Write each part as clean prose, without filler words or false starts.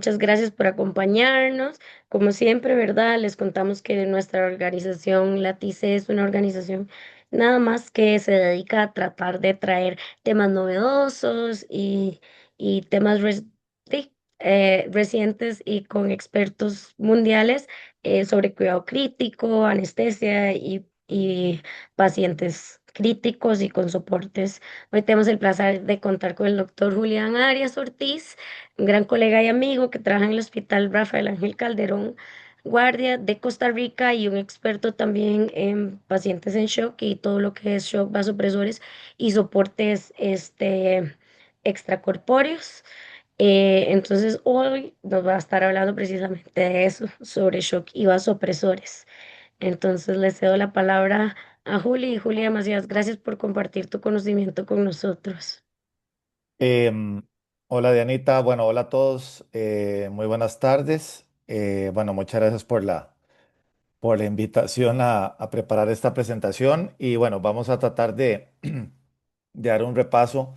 muchas gracias por acompañarnos. Como siempre, ¿verdad? Les contamos que nuestra organización, la TICE, es una organización nada más que se dedica a tratar de traer temas novedosos y temas sí, recientes y con expertos mundiales sobre cuidado crítico, anestesia y pacientes críticos y con soportes. Hoy tenemos el placer de contar con el doctor Julián Arias Ortiz, un gran colega y amigo que trabaja en el Hospital Rafael Ángel Calderón Guardia de Costa Rica y un experto también en pacientes en shock y todo lo que es shock, vasopresores y soportes extracorpóreos. Entonces hoy nos va a estar hablando precisamente de eso, sobre shock y vasopresores. Entonces le cedo la palabra a Juli y Juli, demasiadas gracias por compartir tu conocimiento con nosotros. Em, Hola Dianita, bueno, hola a todos, muy buenas tardes. Bueno, muchas gracias por la invitación a preparar esta presentación y bueno, vamos a tratar de dar un repaso,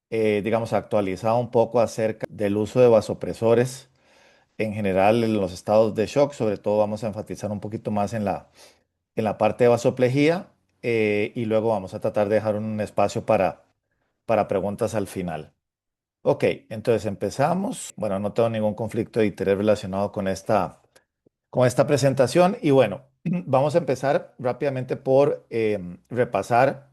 digamos, actualizado un poco acerca del uso de vasopresores en general en los estados de shock. Sobre todo vamos a enfatizar un poquito más en la parte de vasoplejía, y luego vamos a tratar de dejar un espacio para preguntas al final. Ok, entonces empezamos. Bueno, no tengo ningún conflicto de interés relacionado con esta presentación. Y bueno, vamos a empezar rápidamente por repasar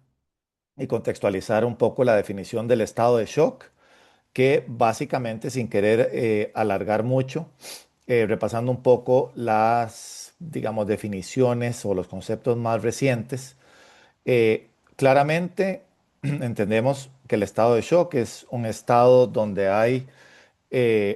y contextualizar un poco la definición del estado de shock, que básicamente, sin querer alargar mucho, repasando un poco las, digamos, definiciones o los conceptos más recientes, claramente entendemos que el estado de shock es un estado donde hay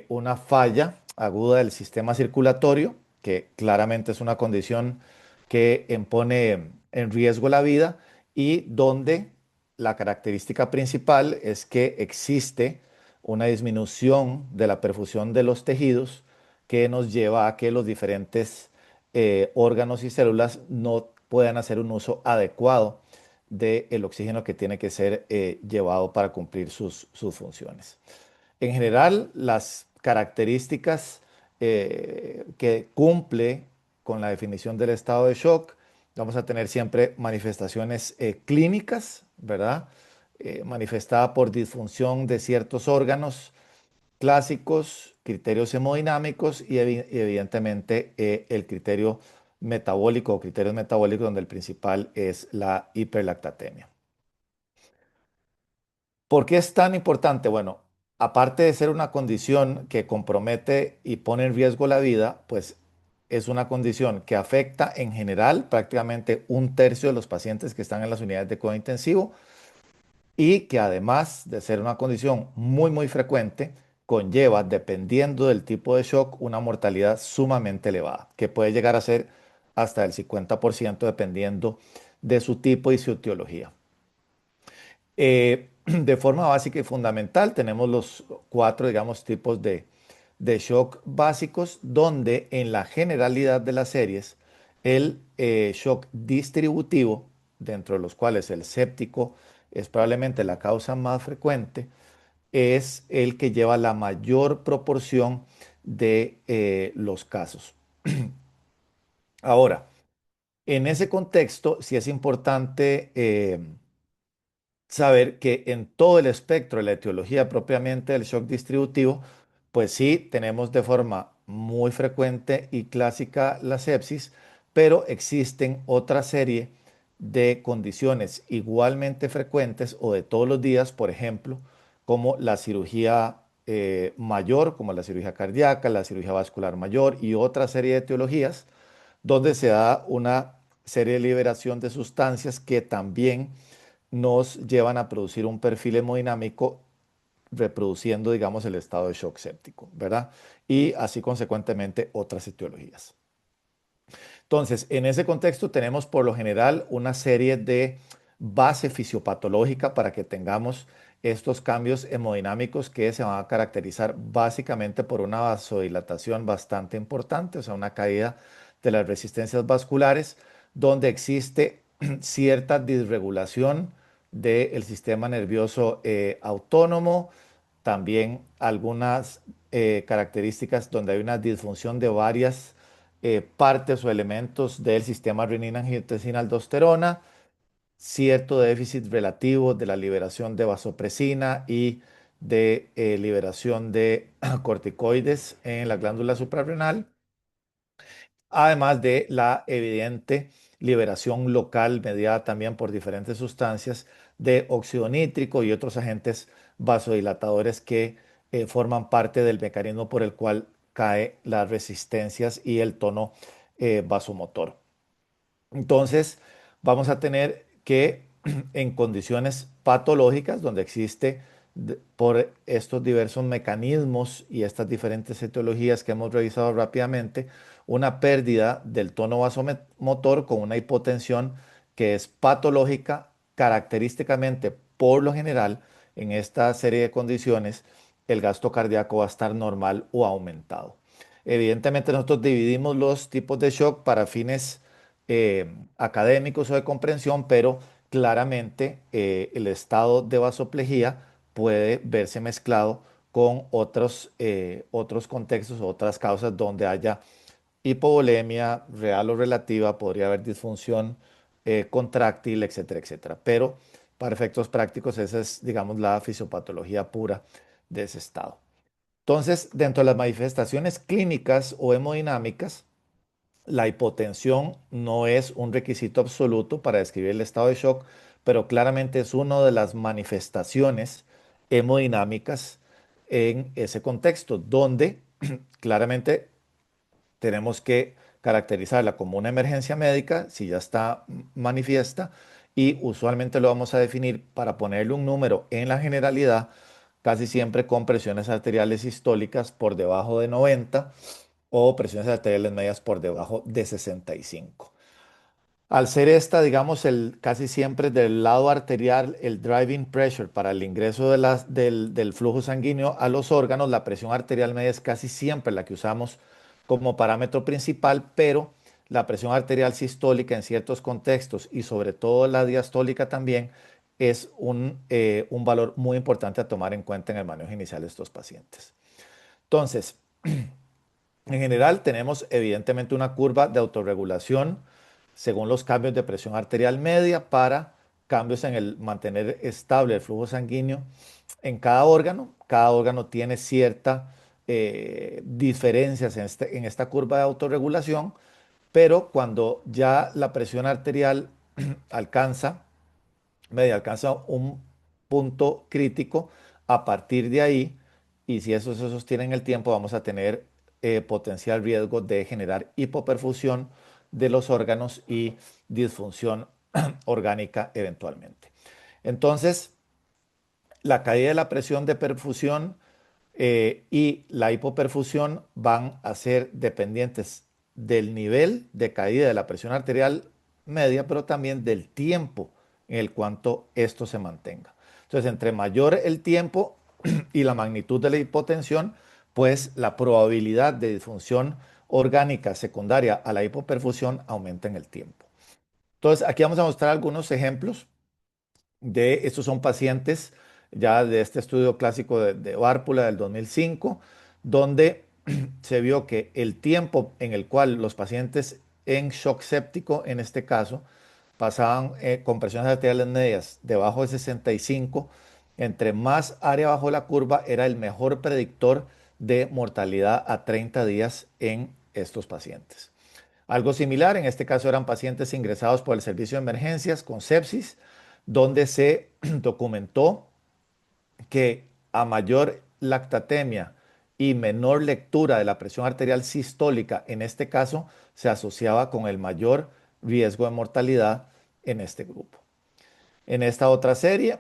una falla aguda del sistema circulatorio, que claramente es una condición que impone en riesgo la vida y donde la característica principal es que existe una disminución de la perfusión de los tejidos que nos lleva a que los diferentes órganos y células no puedan hacer un uso adecuado del oxígeno que tiene que ser llevado para cumplir sus funciones. En general, las características que cumple con la definición del estado de shock, vamos a tener siempre manifestaciones clínicas, ¿verdad? Manifestada por disfunción de ciertos órganos clásicos, criterios hemodinámicos y evidentemente el criterio metabólico o criterios metabólicos, donde el principal es la hiperlactatemia. ¿Por qué es tan importante? Bueno, aparte de ser una condición que compromete y pone en riesgo la vida, pues es una condición que afecta en general prácticamente un tercio de los pacientes que están en las unidades de cuidado intensivo y que además de ser una condición muy frecuente, conlleva, dependiendo del tipo de shock, una mortalidad sumamente elevada, que puede llegar a ser hasta el 50% dependiendo de su tipo y su etiología. De forma básica y fundamental, tenemos los cuatro, digamos, tipos de shock básicos, donde en la generalidad de las series, el shock distributivo, dentro de los cuales el séptico es probablemente la causa más frecuente, es el que lleva la mayor proporción de los casos. Ahora, en ese contexto, sí es importante saber que en todo el espectro de la etiología propiamente del shock distributivo, pues sí tenemos de forma muy frecuente y clásica la sepsis, pero existen otra serie de condiciones igualmente frecuentes o de todos los días, por ejemplo, como la cirugía mayor, como la cirugía cardíaca, la cirugía vascular mayor y otra serie de etiologías, donde se da una serie de liberación de sustancias que también nos llevan a producir un perfil hemodinámico reproduciendo, digamos, el estado de shock séptico, ¿verdad? Y así consecuentemente otras etiologías. Entonces, en ese contexto tenemos por lo general una serie de base fisiopatológica para que tengamos estos cambios hemodinámicos que se van a caracterizar básicamente por una vasodilatación bastante importante, o sea, una caída de las resistencias vasculares, donde existe cierta disregulación del sistema nervioso autónomo, también algunas características donde hay una disfunción de varias partes o elementos del sistema renina-angiotensina-aldosterona, cierto déficit relativo de la liberación de vasopresina y de liberación de corticoides en la glándula suprarrenal, además de la evidente liberación local mediada también por diferentes sustancias de óxido nítrico y otros agentes vasodilatadores que forman parte del mecanismo por el cual cae las resistencias y el tono vasomotor. Entonces, vamos a tener que en condiciones patológicas donde existe por estos diversos mecanismos y estas diferentes etiologías que hemos revisado rápidamente, una pérdida del tono vasomotor con una hipotensión que es patológica, característicamente por lo general en esta serie de condiciones el gasto cardíaco va a estar normal o aumentado. Evidentemente nosotros dividimos los tipos de shock para fines académicos o de comprensión, pero claramente el estado de vasoplejía puede verse mezclado con otros contextos, otras causas donde haya hipovolemia real o relativa, podría haber disfunción contráctil, etcétera, etcétera. Pero para efectos prácticos, esa es, digamos, la fisiopatología pura de ese estado. Entonces, dentro de las manifestaciones clínicas o hemodinámicas, la hipotensión no es un requisito absoluto para describir el estado de shock, pero claramente es una de las manifestaciones hemodinámicas en ese contexto, donde claramente tenemos que caracterizarla como una emergencia médica si ya está manifiesta y usualmente lo vamos a definir para ponerle un número en la generalidad, casi siempre con presiones arteriales sistólicas por debajo de 90 o presiones arteriales medias por debajo de 65. Al ser esta, digamos, casi siempre del lado arterial, el driving pressure para el ingreso del flujo sanguíneo a los órganos, la presión arterial media es casi siempre la que usamos como parámetro principal, pero la presión arterial sistólica en ciertos contextos y sobre todo la diastólica también es un valor muy importante a tomar en cuenta en el manejo inicial de estos pacientes. Entonces, en general, tenemos evidentemente una curva de autorregulación según los cambios de presión arterial media para cambios en el mantener estable el flujo sanguíneo en cada órgano. Cada órgano tiene ciertas diferencias en esta curva de autorregulación, pero cuando ya la presión arterial alcanza media alcanza un punto crítico, a partir de ahí, y si eso se sostiene en el tiempo, vamos a tener potencial riesgo de generar hipoperfusión de los órganos y disfunción orgánica eventualmente. Entonces, la caída de la presión de perfusión y la hipoperfusión van a ser dependientes del nivel de caída de la presión arterial media, pero también del tiempo en el cuanto esto se mantenga. Entonces, entre mayor el tiempo y la magnitud de la hipotensión, pues la probabilidad de disfunción orgánica secundaria a la hipoperfusión aumenta en el tiempo. Entonces, aquí vamos a mostrar algunos ejemplos estos son pacientes ya de este estudio clásico de Várpula del 2005, donde se vio que el tiempo en el cual los pacientes en shock séptico, en este caso, pasaban con presiones arteriales medias debajo de 65, entre más área bajo la curva era el mejor predictor de mortalidad a 30 días en estos pacientes. Algo similar, en este caso eran pacientes ingresados por el servicio de emergencias con sepsis, donde se documentó que a mayor lactatemia y menor lectura de la presión arterial sistólica, en este caso, se asociaba con el mayor riesgo de mortalidad en este grupo. En esta otra serie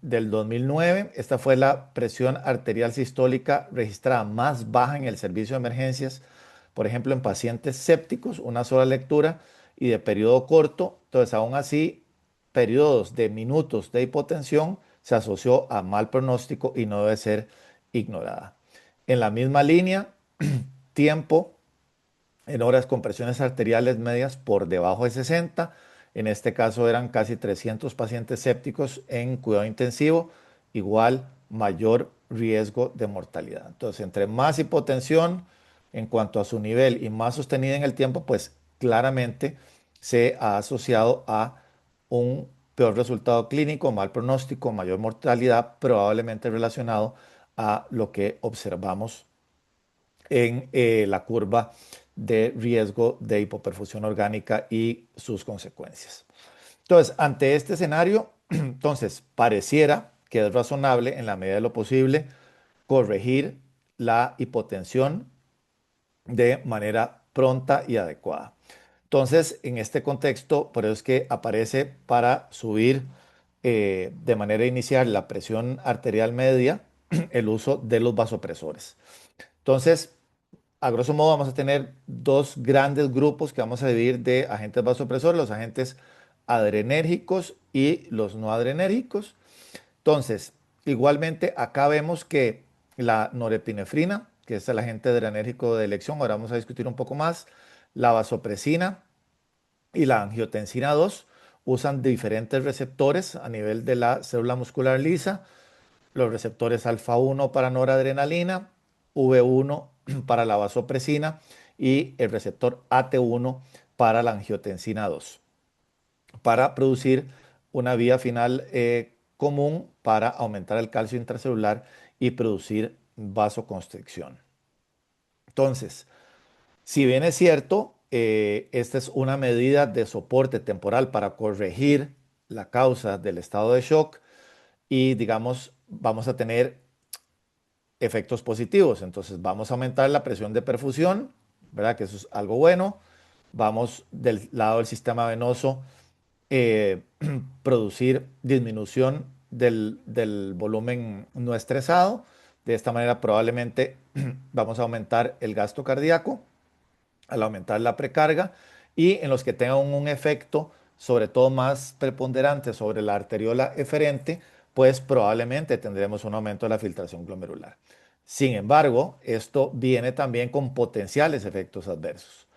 del 2009, esta fue la presión arterial sistólica registrada más baja en el servicio de emergencias, por ejemplo, en pacientes sépticos, una sola lectura y de periodo corto. Entonces, aún así, periodos de minutos de hipotensión se asoció a mal pronóstico y no debe ser ignorada. En la misma línea, tiempo en horas con presiones arteriales medias por debajo de 60. En este caso eran casi 300 pacientes sépticos en cuidado intensivo, igual mayor riesgo de mortalidad. Entonces, entre más hipotensión en cuanto a su nivel y más sostenida en el tiempo, pues claramente se ha asociado a un peor resultado clínico, mal pronóstico, mayor mortalidad, probablemente relacionado a lo que observamos en la curva de riesgo de hipoperfusión orgánica y sus consecuencias. Entonces, ante este escenario, entonces pareciera que es razonable en la medida de lo posible corregir la hipotensión de manera pronta y adecuada. Entonces, en este contexto, por eso es que aparece para subir de manera inicial la presión arterial media el uso de los vasopresores. Entonces, a grosso modo vamos a tener dos grandes grupos que vamos a dividir de agentes vasopresores, los agentes adrenérgicos y los no adrenérgicos. Entonces, igualmente acá vemos que la norepinefrina, que es el agente adrenérgico de elección, ahora vamos a discutir un poco más, la vasopresina y la angiotensina 2 usan diferentes receptores a nivel de la célula muscular lisa, los receptores alfa 1 para noradrenalina, V1 para la vasopresina y el receptor AT1 para la angiotensina 2, para producir una vía final común para aumentar el calcio intracelular y producir vasoconstricción. Entonces, si bien es cierto, esta es una medida de soporte temporal para corregir la causa del estado de shock y, digamos, vamos a tener efectos positivos. Entonces, vamos a aumentar la presión de perfusión, ¿verdad? Que eso es algo bueno. Vamos del lado del sistema venoso eh, producir disminución del volumen no estresado. De esta manera probablemente vamos a aumentar el gasto cardíaco al aumentar la precarga y en los que tengan un efecto sobre todo más preponderante sobre la arteriola eferente, pues probablemente tendremos un aumento de la filtración glomerular. Sin embargo, esto viene también con potenciales efectos adversos.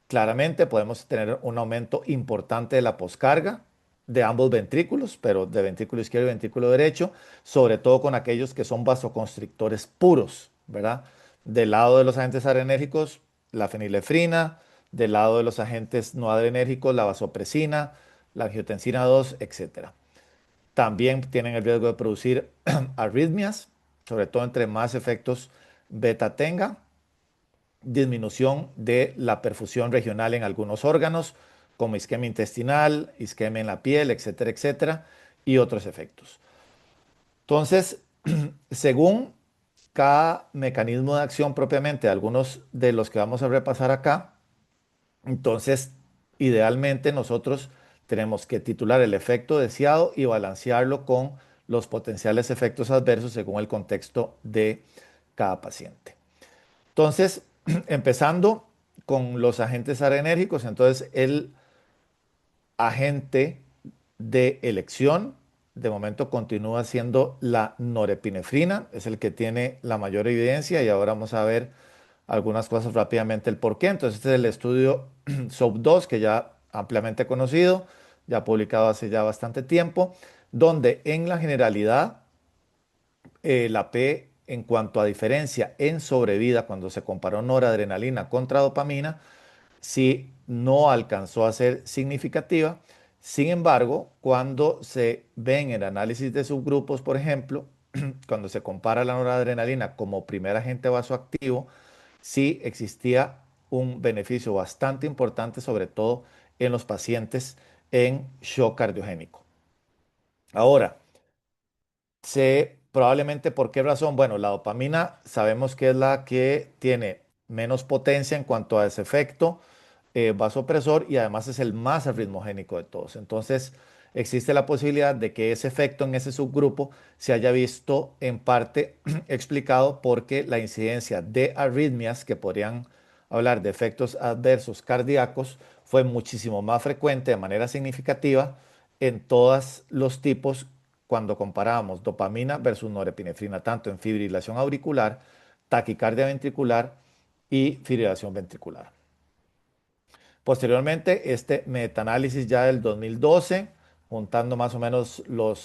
Claramente podemos tener un aumento importante de la poscarga de ambos ventrículos, pero de ventrículo izquierdo y ventrículo derecho, sobre todo con aquellos que son vasoconstrictores puros, ¿verdad? Del lado de los agentes adrenérgicos, la fenilefrina, del lado de los agentes no adrenérgicos, la vasopresina, la angiotensina 2, etcétera. También tienen el riesgo de producir arritmias, sobre todo entre más efectos beta tenga, disminución de la perfusión regional en algunos órganos, como isquemia intestinal, isquemia en la piel, etcétera, etcétera, y otros efectos. Entonces, según cada mecanismo de acción propiamente, algunos de los que vamos a repasar acá, entonces, idealmente nosotros tenemos que titular el efecto deseado y balancearlo con los potenciales efectos adversos según el contexto de cada paciente. Entonces, empezando con los agentes adrenérgicos, entonces el agente de elección de momento continúa siendo la norepinefrina, es el que tiene la mayor evidencia y ahora vamos a ver algunas cosas rápidamente el por qué. Entonces, este es el estudio SOAP2 que ya ampliamente conocido, ya publicado hace ya bastante tiempo, donde en la generalidad la P en cuanto a diferencia en sobrevida cuando se comparó noradrenalina contra dopamina, sí no alcanzó a ser significativa. Sin embargo, cuando se ven en el análisis de subgrupos, por ejemplo, cuando se compara la noradrenalina como primer agente vasoactivo, sí existía un beneficio bastante importante, sobre todo en los pacientes en shock cardiogénico. Ahora, sé probablemente por qué razón. Bueno, la dopamina sabemos que es la que tiene menos potencia en cuanto a ese efecto vasopresor y además es el más arritmogénico de todos. Entonces, existe la posibilidad de que ese efecto en ese subgrupo se haya visto en parte explicado porque la incidencia de arritmias que podrían hablar de efectos adversos cardíacos fue muchísimo más frecuente de manera significativa en todos los tipos cuando comparábamos dopamina versus norepinefrina, tanto en fibrilación auricular, taquicardia ventricular y fibrilación ventricular. Posteriormente, este metaanálisis ya del 2012 juntando más o menos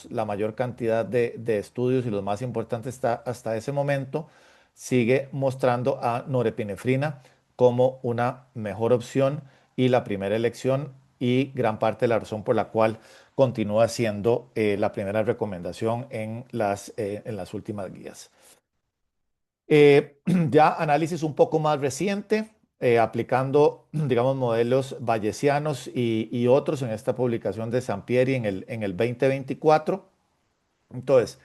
la mayor cantidad de estudios y los más importantes hasta ese momento, sigue mostrando a norepinefrina como una mejor opción y la primera elección y gran parte de la razón por la cual continúa siendo la primera recomendación en las últimas guías. Ya análisis un poco más reciente, aplicando, digamos, modelos bayesianos y otros en esta publicación de Sampieri en el 2024. Entonces,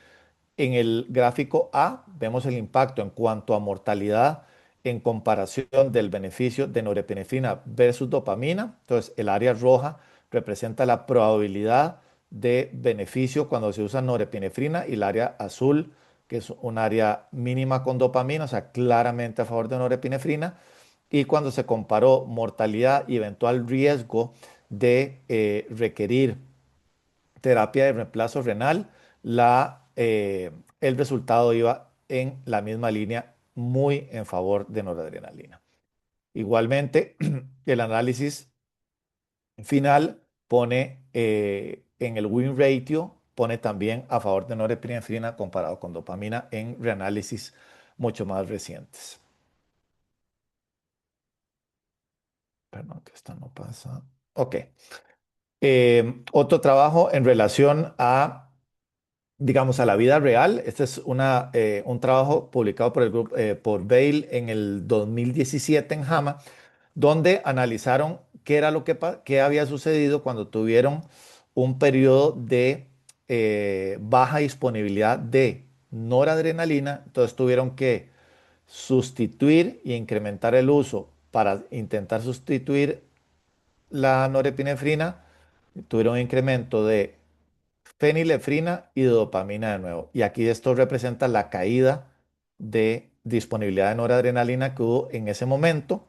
en el gráfico A vemos el impacto en cuanto a mortalidad en comparación del beneficio de norepinefrina versus dopamina. Entonces, el área roja representa la probabilidad de beneficio cuando se usa norepinefrina y el área azul, que es un área mínima con dopamina, o sea, claramente a favor de norepinefrina. Y cuando se comparó mortalidad y eventual riesgo de requerir terapia de reemplazo renal, el resultado iba en la misma línea, muy en favor de noradrenalina. Igualmente, el análisis final pone en el win ratio, pone también a favor de norepinefrina comparado con dopamina en reanálisis mucho más recientes. Perdón, que esto no pasa. Ok. Otro trabajo en relación a, digamos, a la vida real. Este es un trabajo publicado por el grupo, por Vail en el 2017 en JAMA, donde analizaron qué era qué había sucedido cuando tuvieron un periodo de baja disponibilidad de noradrenalina. Entonces tuvieron que sustituir y incrementar el uso para intentar sustituir la norepinefrina. Tuvieron un incremento de fenilefrina y dopamina de nuevo. Y aquí esto representa la caída de disponibilidad de noradrenalina que hubo en ese momento.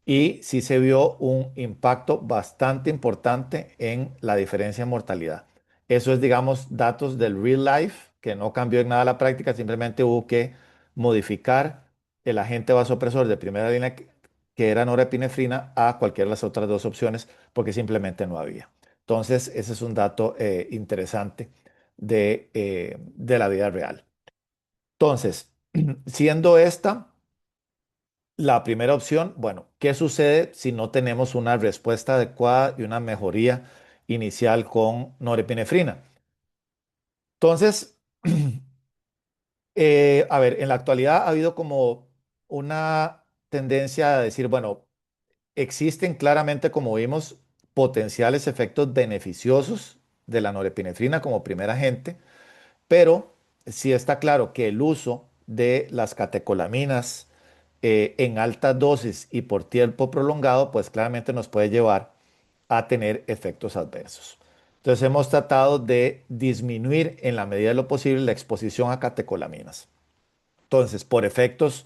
Y sí se vio un impacto bastante importante en la diferencia en mortalidad. Eso es, digamos, datos del real life, que no cambió en nada la práctica, simplemente hubo que modificar el agente vasopresor de primera línea que era norepinefrina a cualquiera de las otras dos opciones porque simplemente no había. Entonces, ese es un dato interesante de la vida real. Entonces, siendo esta la primera opción, bueno, ¿qué sucede si no tenemos una respuesta adecuada y una mejoría inicial con norepinefrina? Entonces, a ver, en la actualidad ha habido como una tendencia a decir, bueno, existen claramente, como vimos, potenciales efectos beneficiosos de la norepinefrina como primer agente, pero sí está claro que el uso de las catecolaminas en altas dosis y por tiempo prolongado, pues claramente nos puede llevar a tener efectos adversos. Entonces hemos tratado de disminuir en la medida de lo posible la exposición a catecolaminas. Entonces, por efectos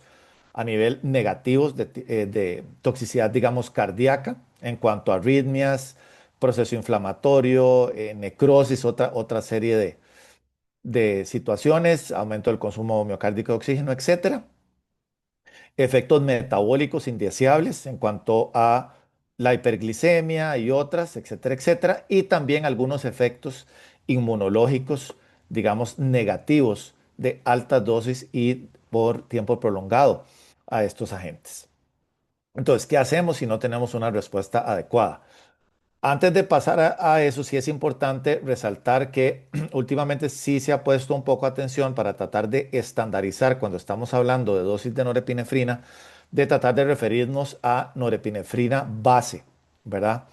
a nivel negativos de toxicidad, digamos, cardíaca, en cuanto a arritmias, proceso inflamatorio, necrosis, otra serie de situaciones, aumento del consumo miocárdico de oxígeno, etcétera. Efectos metabólicos indeseables en cuanto a la hiperglicemia y otras, etcétera, etcétera. Y también algunos efectos inmunológicos, digamos, negativos de altas dosis y por tiempo prolongado a estos agentes. Entonces, ¿qué hacemos si no tenemos una respuesta adecuada? Antes de pasar a eso, sí es importante resaltar que últimamente sí se ha puesto un poco atención para tratar de estandarizar cuando estamos hablando de dosis de norepinefrina, de tratar de referirnos a norepinefrina base, ¿verdad?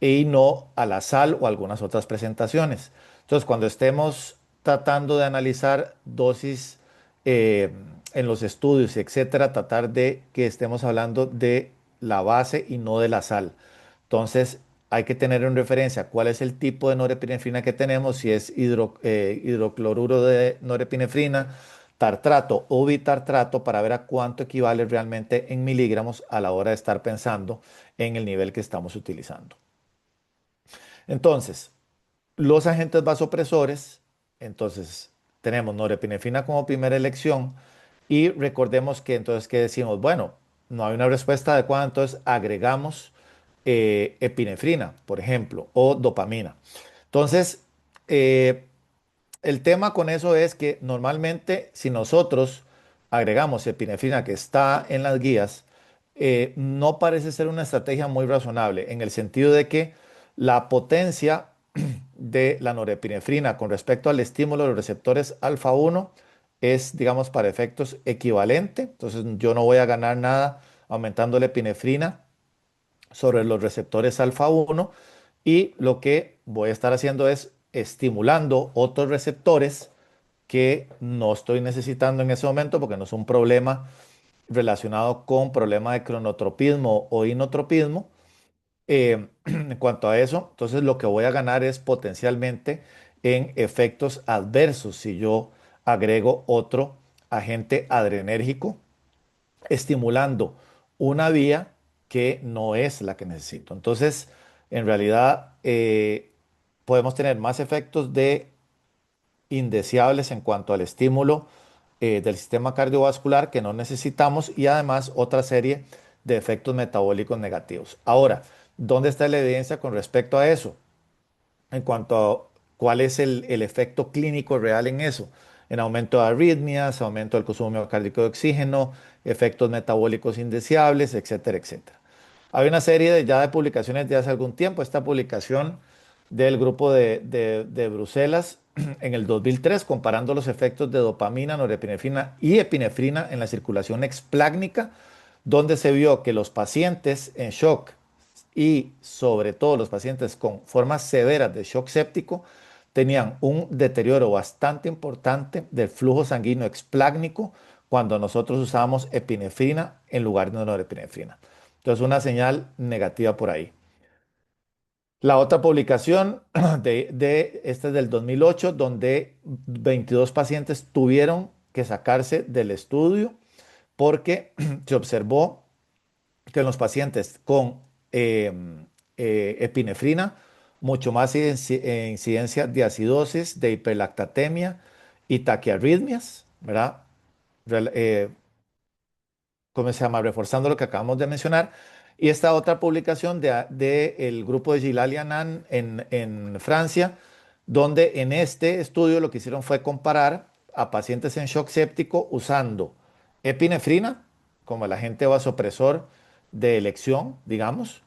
Y no a la sal o algunas otras presentaciones. Entonces, cuando estemos tratando de analizar dosis eh, en los estudios, etcétera, tratar de que estemos hablando de la base y no de la sal. Entonces, hay que tener en referencia cuál es el tipo de norepinefrina que tenemos, si es hidrocloruro de norepinefrina, tartrato o bitartrato, para ver a cuánto equivale realmente en miligramos a la hora de estar pensando en el nivel que estamos utilizando. Entonces, los agentes vasopresores, entonces tenemos norepinefrina como primera elección y recordemos que entonces, ¿qué decimos? Bueno, no hay una respuesta adecuada, entonces agregamos epinefrina, por ejemplo, o dopamina. Entonces, eh, el tema con eso es que normalmente si nosotros agregamos epinefrina que está en las guías, no parece ser una estrategia muy razonable en el sentido de que la potencia de la norepinefrina con respecto al estímulo de los receptores alfa 1 es, digamos, para efectos equivalente. Entonces yo no voy a ganar nada aumentando la epinefrina sobre los receptores alfa 1 y lo que voy a estar haciendo es estimulando otros receptores que no estoy necesitando en ese momento porque no es un problema relacionado con problema de cronotropismo o inotropismo. En cuanto a eso, entonces lo que voy a ganar es potencialmente en efectos adversos si yo agrego otro agente adrenérgico estimulando una vía que no es la que necesito. Entonces, en realidad, podemos tener más efectos de indeseables en cuanto al estímulo del sistema cardiovascular que no necesitamos y además otra serie de efectos metabólicos negativos. Ahora, ¿dónde está la evidencia con respecto a eso? En cuanto a cuál es el efecto clínico real en eso, en aumento de arritmias, aumento del consumo miocárdico de oxígeno, efectos metabólicos indeseables, etcétera, etcétera. Hay una serie ya de publicaciones de hace algún tiempo. Esta publicación del grupo de Bruselas en el 2003, comparando los efectos de dopamina, norepinefrina y epinefrina en la circulación explácnica, donde se vio que los pacientes en shock y sobre todo los pacientes con formas severas de shock séptico tenían un deterioro bastante importante del flujo sanguíneo explácnico cuando nosotros usábamos epinefrina en lugar de norepinefrina. Entonces, una señal negativa por ahí. La otra publicación esta es del 2008, donde 22 pacientes tuvieron que sacarse del estudio porque se observó que en los pacientes con eh, epinefrina, mucho más incidencia de acidosis, de hiperlactatemia y taquiarritmias, ¿verdad? ¿Cómo se llama? Reforzando lo que acabamos de mencionar. Y esta otra publicación del grupo de Gilal y Annan en Francia, donde en este estudio lo que hicieron fue comparar a pacientes en shock séptico usando epinefrina como el agente vasopresor de elección, digamos,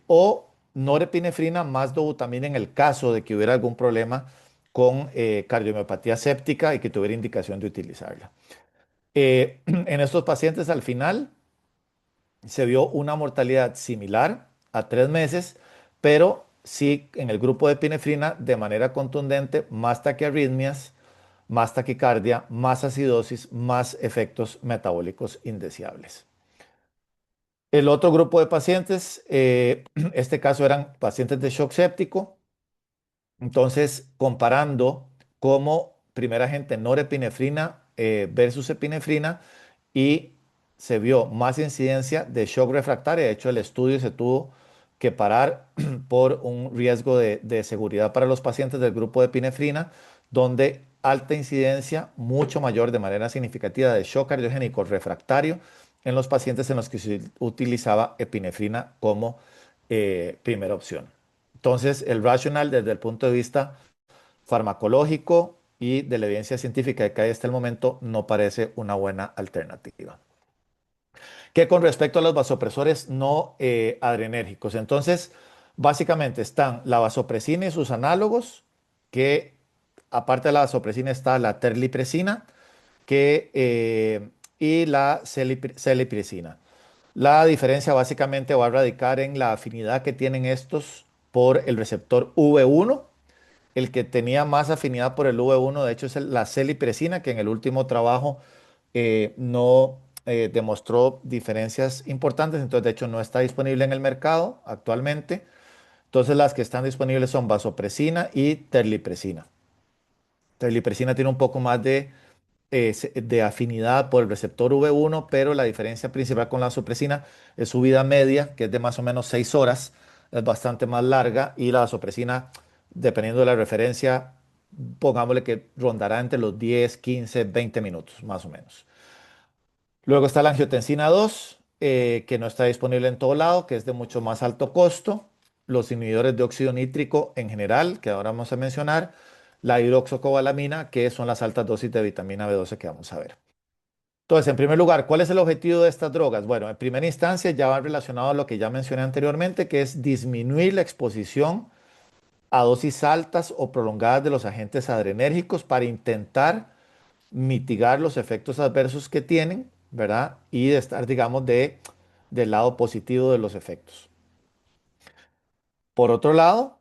o norepinefrina más dobutamina en el caso de que hubiera algún problema con cardiomiopatía séptica y que tuviera indicación de utilizarla. En estos pacientes al final se vio una mortalidad similar a 3 meses, pero sí en el grupo de epinefrina de manera contundente, más taquiarritmias, más taquicardia, más acidosis, más efectos metabólicos indeseables. El otro grupo de pacientes, este caso eran pacientes de shock séptico, entonces comparando como primer agente norepinefrina versus epinefrina y se vio más incidencia de shock refractaria. De hecho, el estudio se tuvo que parar por un riesgo de seguridad para los pacientes del grupo de epinefrina, donde alta incidencia, mucho mayor de manera significativa de shock cardiogénico refractario en los pacientes en los que se utilizaba epinefrina como primera opción. Entonces, el racional desde el punto de vista farmacológico y de la evidencia científica que hay hasta el momento no parece una buena alternativa. Que con respecto a los vasopresores no adrenérgicos, entonces básicamente están la vasopresina y sus análogos, que aparte de la vasopresina está la terlipresina y la celipressina. La diferencia básicamente va a radicar en la afinidad que tienen estos por el receptor V1. El que tenía más afinidad por el V1, de hecho, es la celipresina, que en el último trabajo no demostró diferencias importantes, entonces de hecho no está disponible en el mercado actualmente. Entonces las que están disponibles son vasopresina y terlipresina. Terlipresina tiene un poco más de afinidad por el receptor V1, pero la diferencia principal con la vasopresina es su vida media, que es de más o menos 6 horas, es bastante más larga, y la vasopresina, dependiendo de la referencia, pongámosle que rondará entre los 10, 15, 20 minutos, más o menos. Luego está la angiotensina 2. que no está disponible en todo lado, que es de mucho más alto costo, los inhibidores de óxido nítrico en general, que ahora vamos a mencionar, la hidroxocobalamina, que son las altas dosis de vitamina B12 que vamos a ver. Entonces, en primer lugar, ¿cuál es el objetivo de estas drogas? Bueno, en primera instancia ya va relacionado a lo que ya mencioné anteriormente, que es disminuir la exposición a dosis altas o prolongadas de los agentes adrenérgicos para intentar mitigar los efectos adversos que tienen, ¿verdad? Y de estar, digamos, del lado positivo de los efectos. Por otro lado,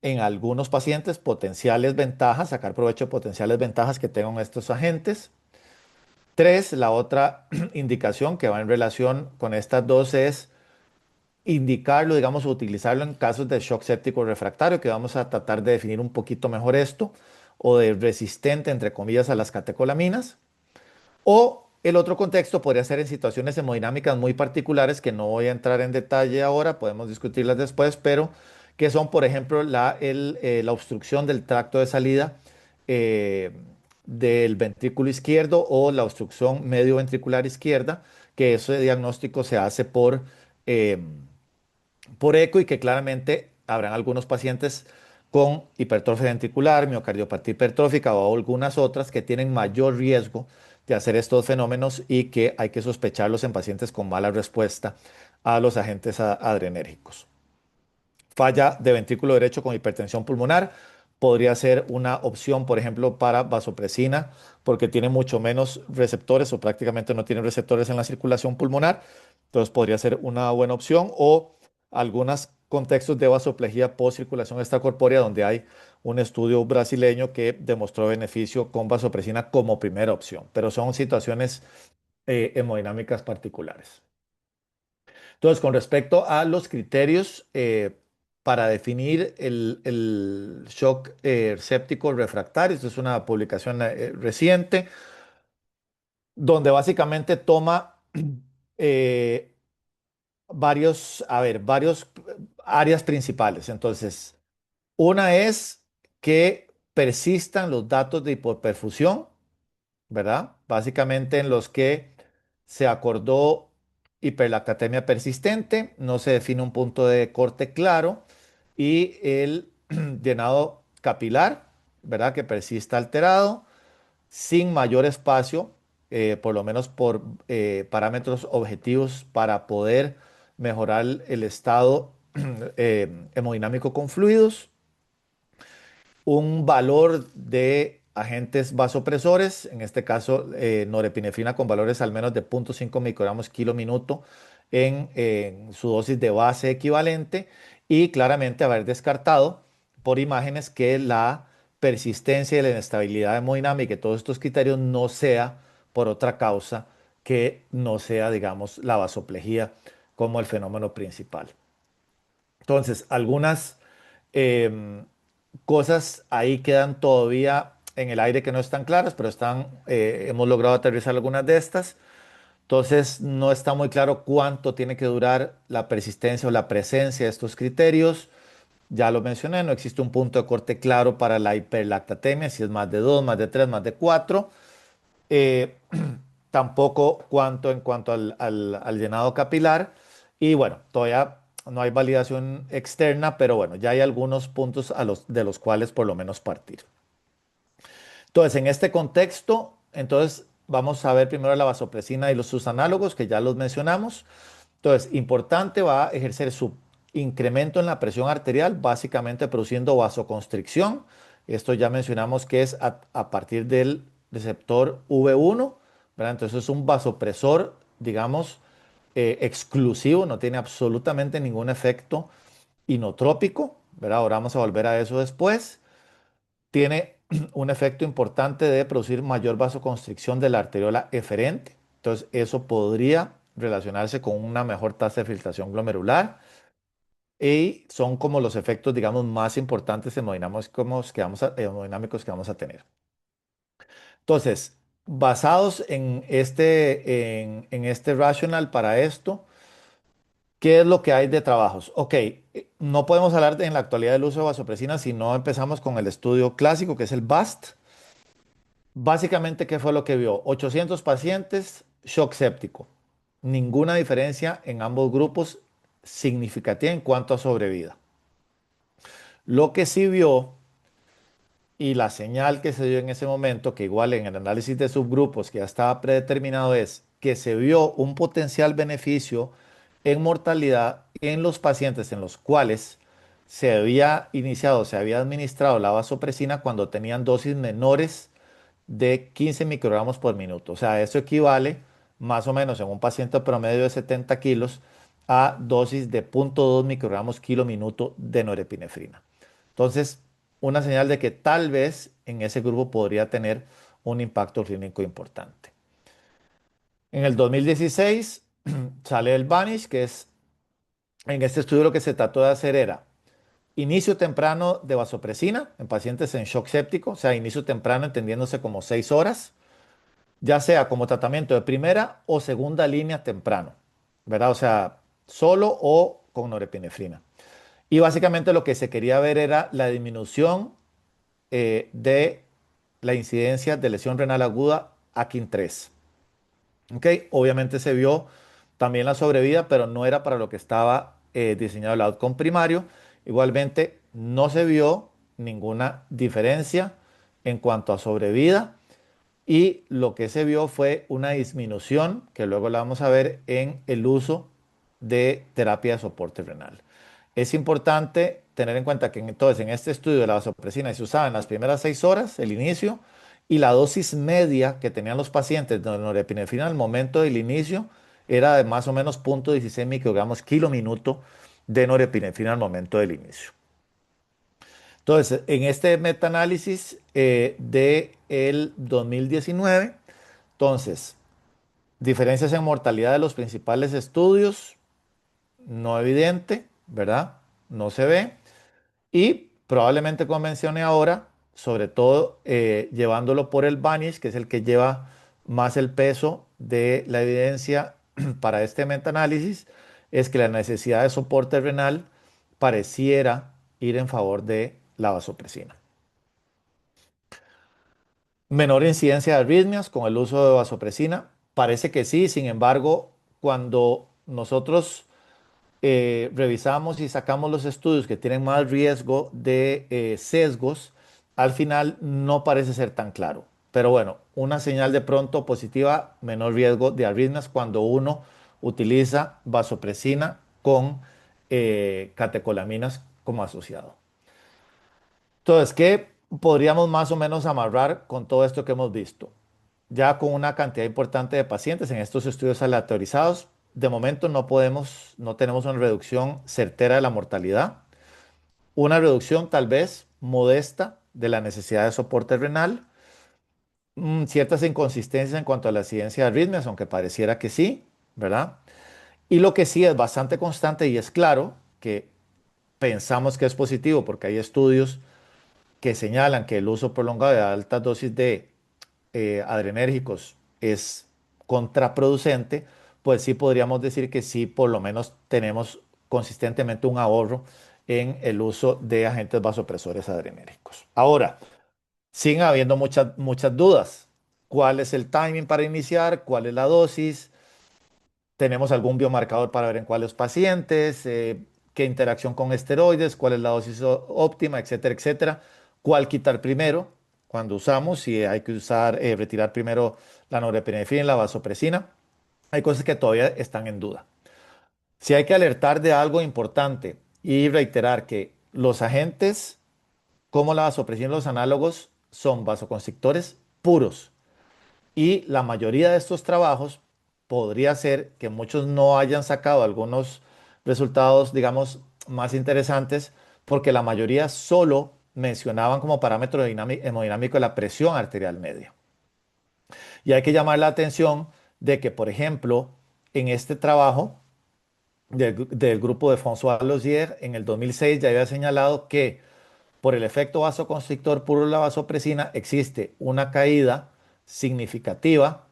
en algunos pacientes, potenciales ventajas, sacar provecho de potenciales ventajas que tengan estos agentes. Tres, la otra indicación que va en relación con estas dos es indicarlo, digamos, o utilizarlo en casos de shock séptico refractario, que vamos a tratar de definir un poquito mejor esto, o de resistente, entre comillas, a las catecolaminas. O el otro contexto podría ser en situaciones hemodinámicas muy particulares que no voy a entrar en detalle ahora, podemos discutirlas después, pero que son, por ejemplo, la obstrucción del tracto de salida eh, del ventrículo izquierdo o la obstrucción medio ventricular izquierda, que ese diagnóstico se hace eh, por eco y que claramente habrán algunos pacientes con hipertrofia ventricular, miocardiopatía hipertrófica o algunas otras que tienen mayor riesgo de hacer estos fenómenos y que hay que sospecharlos en pacientes con mala respuesta a los agentes adrenérgicos. Falla de ventrículo derecho con hipertensión pulmonar podría ser una opción, por ejemplo, para vasopresina, porque tiene mucho menos receptores o prácticamente no tiene receptores en la circulación pulmonar. Entonces podría ser una buena opción o algunos contextos de vasoplejía post circulación extracorpórea donde hay un estudio brasileño que demostró beneficio con vasopresina como primera opción, pero son situaciones hemodinámicas particulares. Entonces, con respecto a los criterios para definir el shock séptico refractario, esto es una publicación reciente, donde básicamente toma eh, varios áreas principales. Entonces, una es que persistan los datos de hipoperfusión, ¿verdad? Básicamente en los que se acordó hiperlactatemia persistente, no se define un punto de corte claro y el llenado capilar, ¿verdad? Que persista alterado, sin mayor espacio, por lo menos por parámetros objetivos para poder mejorar el estado hemodinámico con fluidos, un valor de agentes vasopresores, en este caso norepinefrina con valores al menos de 0,5 microgramos kilo minuto en su dosis de base equivalente y claramente haber descartado por imágenes que la persistencia y la inestabilidad hemodinámica y todos estos criterios no sea por otra causa que no sea, digamos, la vasoplejía como el fenómeno principal. Entonces, algunas em, cosas ahí quedan todavía en el aire que no están claras, pero hemos logrado aterrizar algunas de estas. Entonces, no está muy claro cuánto tiene que durar la persistencia o la presencia de estos criterios. Ya lo mencioné, no existe un punto de corte claro para la hiperlactatemia, si es más de 2, más de 3, más de 4. Eh, tampoco cuánto en cuanto al llenado capilar. Y bueno, todavía no hay validación externa, pero bueno, ya hay algunos puntos de los cuales por lo menos partir. Entonces, en este contexto, entonces vamos a ver primero la vasopresina y sus análogos, que ya los mencionamos. Entonces, importante, va a ejercer su incremento en la presión arterial, básicamente produciendo vasoconstricción. Esto ya mencionamos que es a partir del receptor V1, ¿verdad? Entonces es un vasopresor, digamos, exclusivo, no tiene absolutamente ningún efecto inotrópico, ¿verdad? Ahora vamos a volver a eso después. Tiene un efecto importante de producir mayor vasoconstricción de la arteriola eferente. Entonces, eso podría relacionarse con una mejor tasa de filtración glomerular y son como los efectos, digamos, más importantes hemodinámicos que vamos a tener. Entonces, basados en este rational para esto, ¿qué es lo que hay de trabajos? Ok, no podemos hablar en la actualidad del uso de vasopresina si no empezamos con el estudio clásico, que es el BAST. Básicamente, ¿qué fue lo que vio? 800 pacientes, shock séptico. ninguna diferencia en ambos grupos significativa en cuanto a sobrevida. Lo que sí vio y la señal que se dio en ese momento, que igual en el análisis de subgrupos que ya estaba predeterminado, es que se vio un potencial beneficio en mortalidad en los pacientes en los cuales se había iniciado, se había administrado la vasopresina cuando tenían dosis menores de 15 microgramos por minuto. O sea, eso equivale más o menos en un paciente promedio de 70 kilos a dosis de 0,2 microgramos kilo minuto de norepinefrina. Entonces, una señal de que tal vez en ese grupo podría tener un impacto clínico importante. En el 2016 sale el Vanish, que es, en este estudio lo que se trató de hacer era inicio temprano de vasopresina en pacientes en shock séptico, o sea, inicio temprano entendiéndose como 6 horas, ya sea como tratamiento de primera o segunda línea temprano, ¿verdad? O sea, solo o con norepinefrina. Y básicamente lo que se quería ver era la disminución de la incidencia de lesión renal aguda AKIN3. ¿Ok? Obviamente se vio también la sobrevida, pero no era para lo que estaba diseñado el outcome primario. Igualmente, no se vio ninguna diferencia en cuanto a sobrevida y lo que se vio fue una disminución, que luego la vamos a ver, en el uso de terapia de soporte renal. Es importante tener en cuenta que entonces en este estudio de la vasopresina se usaba en las primeras 6 horas, el inicio, y la dosis media que tenían los pacientes de norepinefrina al momento del inicio era de más o menos 0,16 microgramos kilo minuto de norepinefrina al momento del inicio. Entonces, en este metaanálisis de el 2019, entonces, diferencias en mortalidad de los principales estudios, no evidente, ¿verdad? No se ve. Y probablemente como mencioné ahora, sobre todo llevándolo por el Vanish, que es el que lleva más el peso de la evidencia para este metaanálisis, es que la necesidad de soporte renal pareciera ir en favor de la vasopresina. Menor incidencia de arritmias con el uso de vasopresina. Parece que sí, sin embargo, cuando nosotros revisamos y sacamos los estudios que tienen más riesgo de sesgos, al final no parece ser tan claro. Pero bueno, una señal de pronto positiva, menor riesgo de arritmias cuando uno utiliza vasopresina con catecolaminas como asociado. Entonces, ¿qué podríamos más o menos amarrar con todo esto que hemos visto? Ya con una cantidad importante de pacientes en estos estudios aleatorizados, de momento no tenemos una reducción certera de la mortalidad, una reducción tal vez modesta de la necesidad de soporte renal, ciertas inconsistencias en cuanto a la incidencia de arritmias, aunque pareciera que sí, ¿verdad? Y lo que sí es bastante constante y es claro que pensamos que es positivo porque hay estudios que señalan que el uso prolongado de altas dosis de adrenérgicos es contraproducente, pues sí podríamos decir que sí, por lo menos tenemos consistentemente un ahorro en el uso de agentes vasopresores adrenérgicos. Ahora, siguen habiendo muchas dudas. ¿Cuál es el timing para iniciar? ¿Cuál es la dosis? ¿Tenemos algún biomarcador para ver en cuáles pacientes? ¿Qué interacción con esteroides? ¿Cuál es la dosis óptima? Etcétera, etcétera. ¿Cuál quitar primero cuando usamos? Si hay que usar, retirar primero la norepinefrina y la vasopresina. Hay cosas que todavía están en duda. Si hay que alertar de algo importante y reiterar que los agentes como la vasopresina y los análogos son vasoconstrictores puros. Y la mayoría de estos trabajos podría ser que muchos no hayan sacado algunos resultados, digamos, más interesantes, porque la mayoría solo mencionaban como parámetro hemodinámico la presión arterial media. Y hay que llamar la atención de que, por ejemplo, en este trabajo del grupo de François Lozier, en el 2006 ya había señalado que por el efecto vasoconstrictor puro de la vasopresina existe una caída significativa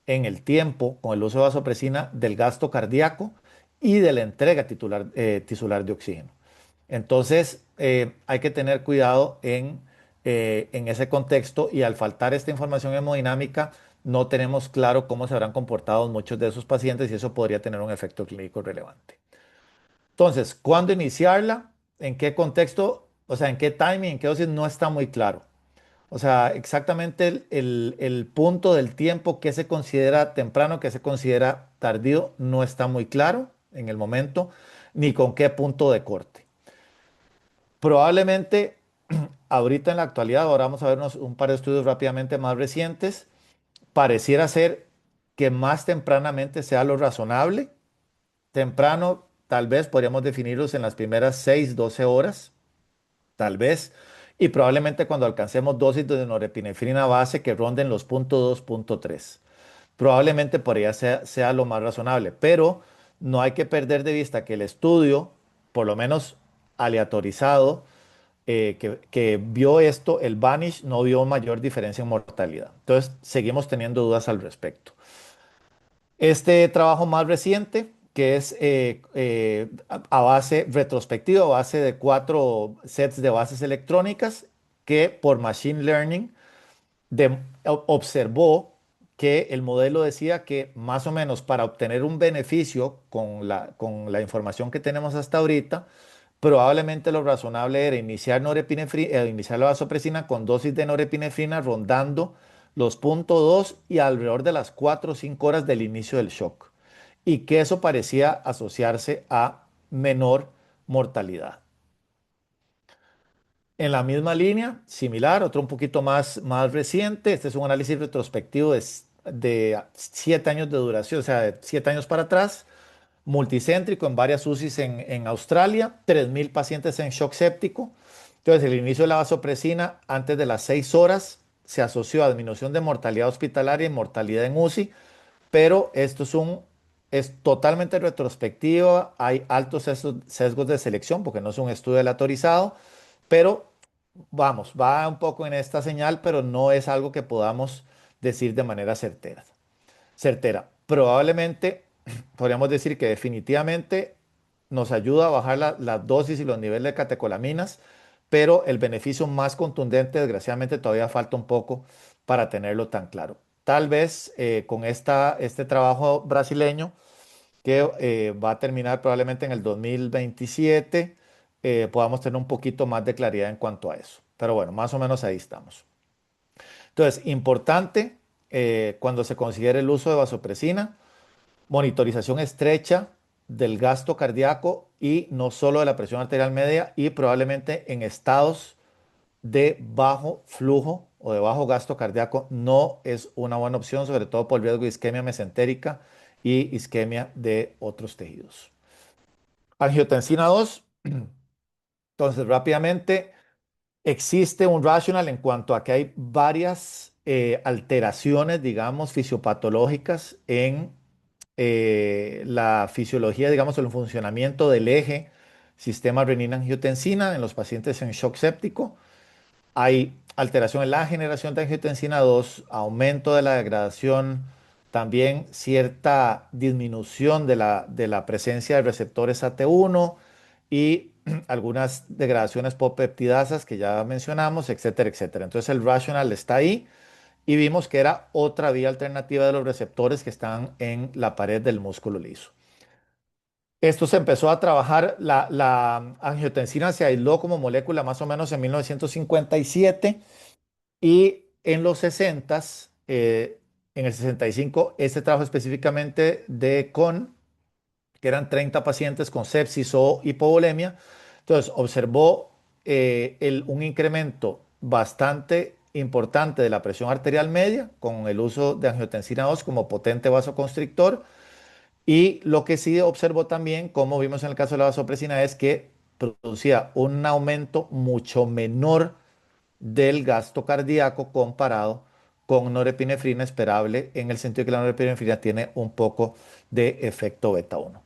en el tiempo con el uso de vasopresina del gasto cardíaco y de la entrega tisular de oxígeno. Entonces, hay que tener cuidado en en ese contexto y al faltar esta información hemodinámica no tenemos claro cómo se habrán comportado muchos de esos pacientes y eso podría tener un efecto clínico relevante. Entonces, ¿cuándo iniciarla? ¿En qué contexto? O sea, ¿en qué timing? ¿En qué dosis? No está muy claro. O sea, exactamente el punto del tiempo que se considera temprano, que se considera tardío, no está muy claro en el momento, ni con qué punto de corte. Probablemente ahorita en la actualidad, ahora vamos a vernos un par de estudios rápidamente más recientes, pareciera ser que más tempranamente sea lo razonable. Temprano, tal vez podríamos definirlos en las primeras 6 12 horas, tal vez, y probablemente cuando alcancemos dosis de norepinefrina base que ronden los punto 2, punto 3. Probablemente por allá sea lo más razonable, pero no hay que perder de vista que el estudio, por lo menos aleatorizado, que vio esto, el Vanish no vio mayor diferencia en mortalidad. Entonces, seguimos teniendo dudas al respecto. Este trabajo más reciente, que es a base retrospectiva, a base de 4 sets de bases electrónicas, que por Machine Learning observó que el modelo decía que más o menos para obtener un beneficio con la información que tenemos hasta ahorita, probablemente lo razonable era iniciar la vasopresina con dosis de norepinefrina rondando los punto 2 y alrededor de las 4 o 5 horas del inicio del shock. Y que eso parecía asociarse a menor mortalidad. En la misma línea, similar, otro un poquito más reciente. Este es un análisis retrospectivo de 7 años de duración, o sea, de 7 años para atrás, multicéntrico en varias UCIs en Australia, 3.000 pacientes en shock séptico. Entonces, el inicio de la vasopresina antes de las 6 horas se asoció a disminución de mortalidad hospitalaria y mortalidad en UCI, pero es totalmente retrospectivo, hay altos sesgos de selección porque no es un estudio aleatorizado, pero vamos, va un poco en esta señal, pero no es algo que podamos decir de manera certera. Probablemente podríamos decir que definitivamente nos ayuda a bajar la dosis y los niveles de catecolaminas, pero el beneficio más contundente, desgraciadamente, todavía falta un poco para tenerlo tan claro. Tal vez con este trabajo brasileño, que va a terminar probablemente en el 2027, podamos tener un poquito más de claridad en cuanto a eso. Pero bueno, más o menos ahí estamos. Entonces, importante cuando se considere el uso de vasopresina, monitorización estrecha del gasto cardíaco y no solo de la presión arterial media y probablemente en estados de bajo flujo o de bajo gasto cardíaco no es una buena opción, sobre todo por el riesgo de isquemia mesentérica y isquemia de otros tejidos. Angiotensina 2, entonces rápidamente existe un rational en cuanto a que hay varias alteraciones, digamos, fisiopatológicas en la fisiología, digamos, el funcionamiento del eje sistema renina-angiotensina en los pacientes en shock séptico. Hay alteración en la generación de angiotensina 2, aumento de la degradación, también cierta disminución de la presencia de receptores AT1 y algunas degradaciones popeptidasas que ya mencionamos, etcétera, etcétera. Entonces el rational está ahí y vimos que era otra vía alternativa de los receptores que están en la pared del músculo liso. Esto se empezó a trabajar, la angiotensina se aisló como molécula más o menos en 1957 y en los 60, en el 65, este trabajo específicamente que eran 30 pacientes con sepsis o hipovolemia. Entonces, observó un incremento bastante importante de la presión arterial media con el uso de angiotensina 2 como potente vasoconstrictor. Y lo que sí observó también, como vimos en el caso de la vasopresina, es que producía un aumento mucho menor del gasto cardíaco comparado con norepinefrina esperable, en el sentido que la norepinefrina tiene un poco de efecto beta 1.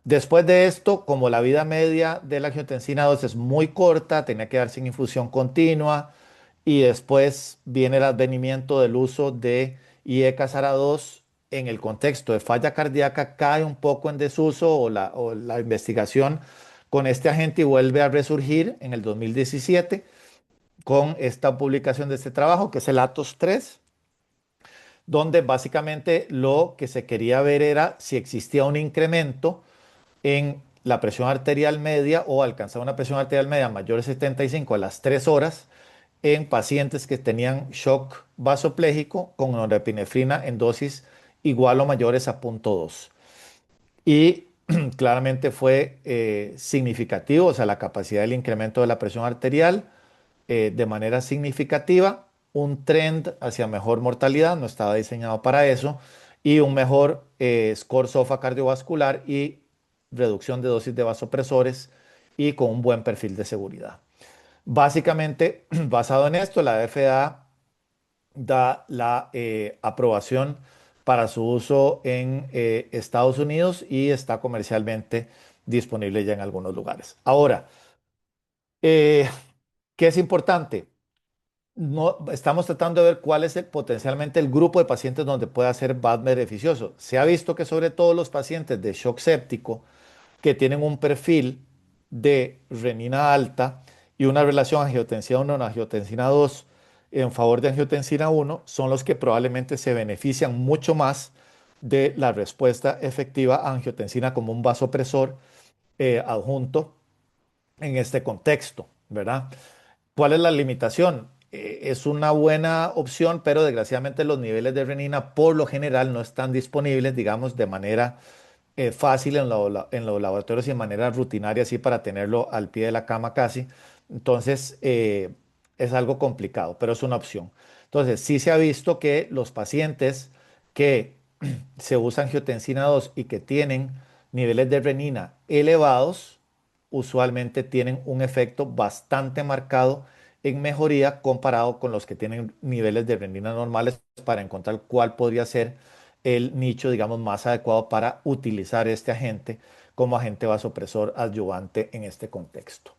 Después de esto, como la vida media de la angiotensina 2 es muy corta, tenía que darse en infusión continua y después viene el advenimiento del uso de IE-Casara 2 en el contexto de falla cardíaca, cae un poco en desuso o la investigación con este agente y vuelve a resurgir en el 2017 con esta publicación de este trabajo, que es el Atos 3, donde básicamente lo que se quería ver era si existía un incremento en la presión arterial media o alcanzar una presión arterial media mayor de 75 a las 3 horas en pacientes que tenían shock vasopléjico con norepinefrina en dosis igual o mayores a 0,2. Y claramente fue significativo, o sea, la capacidad del incremento de la presión arterial de manera significativa, un trend hacia mejor mortalidad, no estaba diseñado para eso, y un mejor score SOFA cardiovascular y reducción de dosis de vasopresores y con un buen perfil de seguridad. Básicamente, basado en esto, la FDA da la aprobación para su uso en Estados Unidos y está comercialmente disponible ya en algunos lugares. Ahora, eh, ¿qué es importante? No, estamos tratando de ver cuál es potencialmente el grupo de pacientes donde pueda ser más beneficioso. Se ha visto que sobre todo los pacientes de shock séptico que tienen un perfil de renina alta y una relación angiotensina 1-angiotensina 2 en favor de angiotensina 1 son los que probablemente se benefician mucho más de la respuesta efectiva a angiotensina como un vasopresor adjunto en este contexto, ¿verdad? ¿Cuál es la limitación? Es una buena opción, pero desgraciadamente los niveles de renina por lo general no están disponibles, digamos, de manera fácil en los laboratorios y de manera rutinaria, así para tenerlo al pie de la cama casi. Entonces, es algo complicado, pero es una opción. Entonces, sí se ha visto que los pacientes que se usan angiotensina 2 y que tienen niveles de renina elevados, usualmente tienen un efecto bastante marcado en mejoría comparado con los que tienen niveles de renina normales para encontrar cuál podría ser el nicho, digamos, más adecuado para utilizar este agente como agente vasopresor adyuvante en este contexto.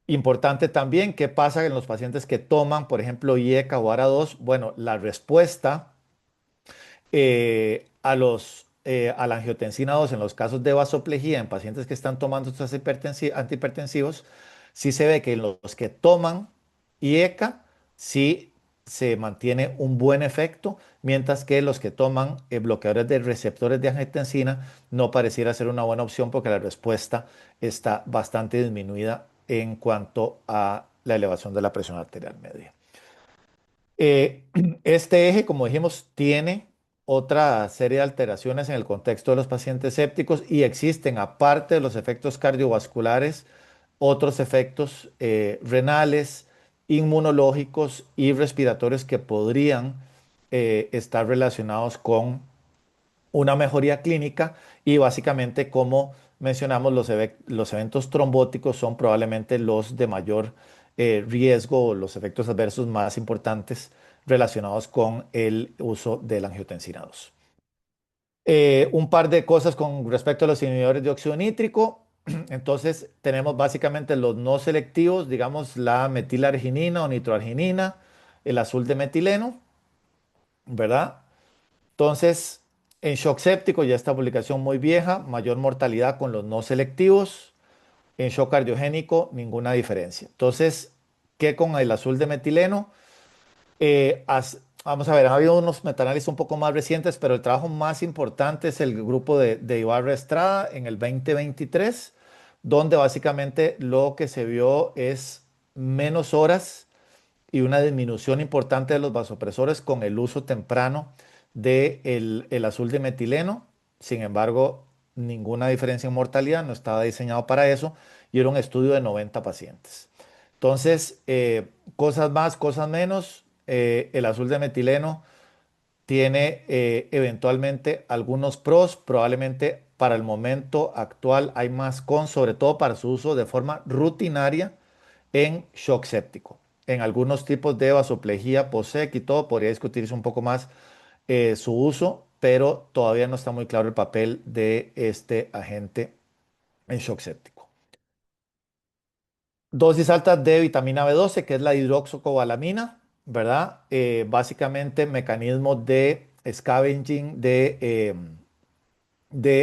Importante también, ¿qué pasa en los pacientes que toman, por ejemplo, IECA o ARA2? Bueno, la respuesta a la angiotensina 2 en los casos de vasoplejía en pacientes que están tomando estos antihipertensivos, sí se ve que en los que toman IECA sí se mantiene un buen efecto, mientras que los que toman bloqueadores de receptores de angiotensina no pareciera ser una buena opción porque la respuesta está bastante disminuida en cuanto a la elevación de la presión arterial media. Eh, este eje, como dijimos, tiene otra serie de alteraciones en el contexto de los pacientes sépticos y existen, aparte de los efectos cardiovasculares, otros efectos renales, inmunológicos y respiratorios que podrían estar relacionados con una mejoría clínica y básicamente, como mencionamos, los eventos trombóticos son probablemente los de mayor riesgo o los efectos adversos más importantes relacionados con el uso de la angiotensina 2. Un par de cosas con respecto a los inhibidores de óxido nítrico. Entonces, tenemos básicamente los no selectivos, digamos la metilarginina o nitroarginina, el azul de metileno, ¿verdad? Entonces, en shock séptico, ya esta publicación muy vieja, mayor mortalidad con los no selectivos. En shock cardiogénico, ninguna diferencia. Entonces, ¿qué con el azul de metileno? Vamos a ver, ha habido unos metaanálisis un poco más recientes, pero el trabajo más importante es el grupo de Ibarra Estrada en el 2023, donde básicamente lo que se vio es menos horas y una disminución importante de los vasopresores con el uso temprano del el azul de metileno. Sin embargo, ninguna diferencia en mortalidad, no estaba diseñado para eso y era un estudio de 90 pacientes. Entonces, cosas más, cosas menos, el azul de metileno tiene eventualmente algunos pros, probablemente para el momento actual hay más con, sobre todo para su uso de forma rutinaria en shock séptico. En algunos tipos de vasoplejía POSEC y todo podría discutirse un poco más su uso, pero todavía no está muy claro el papel de este agente en shock séptico. Dosis altas de vitamina B12, que es la hidroxocobalamina, ¿verdad? Básicamente mecanismo de scavenging de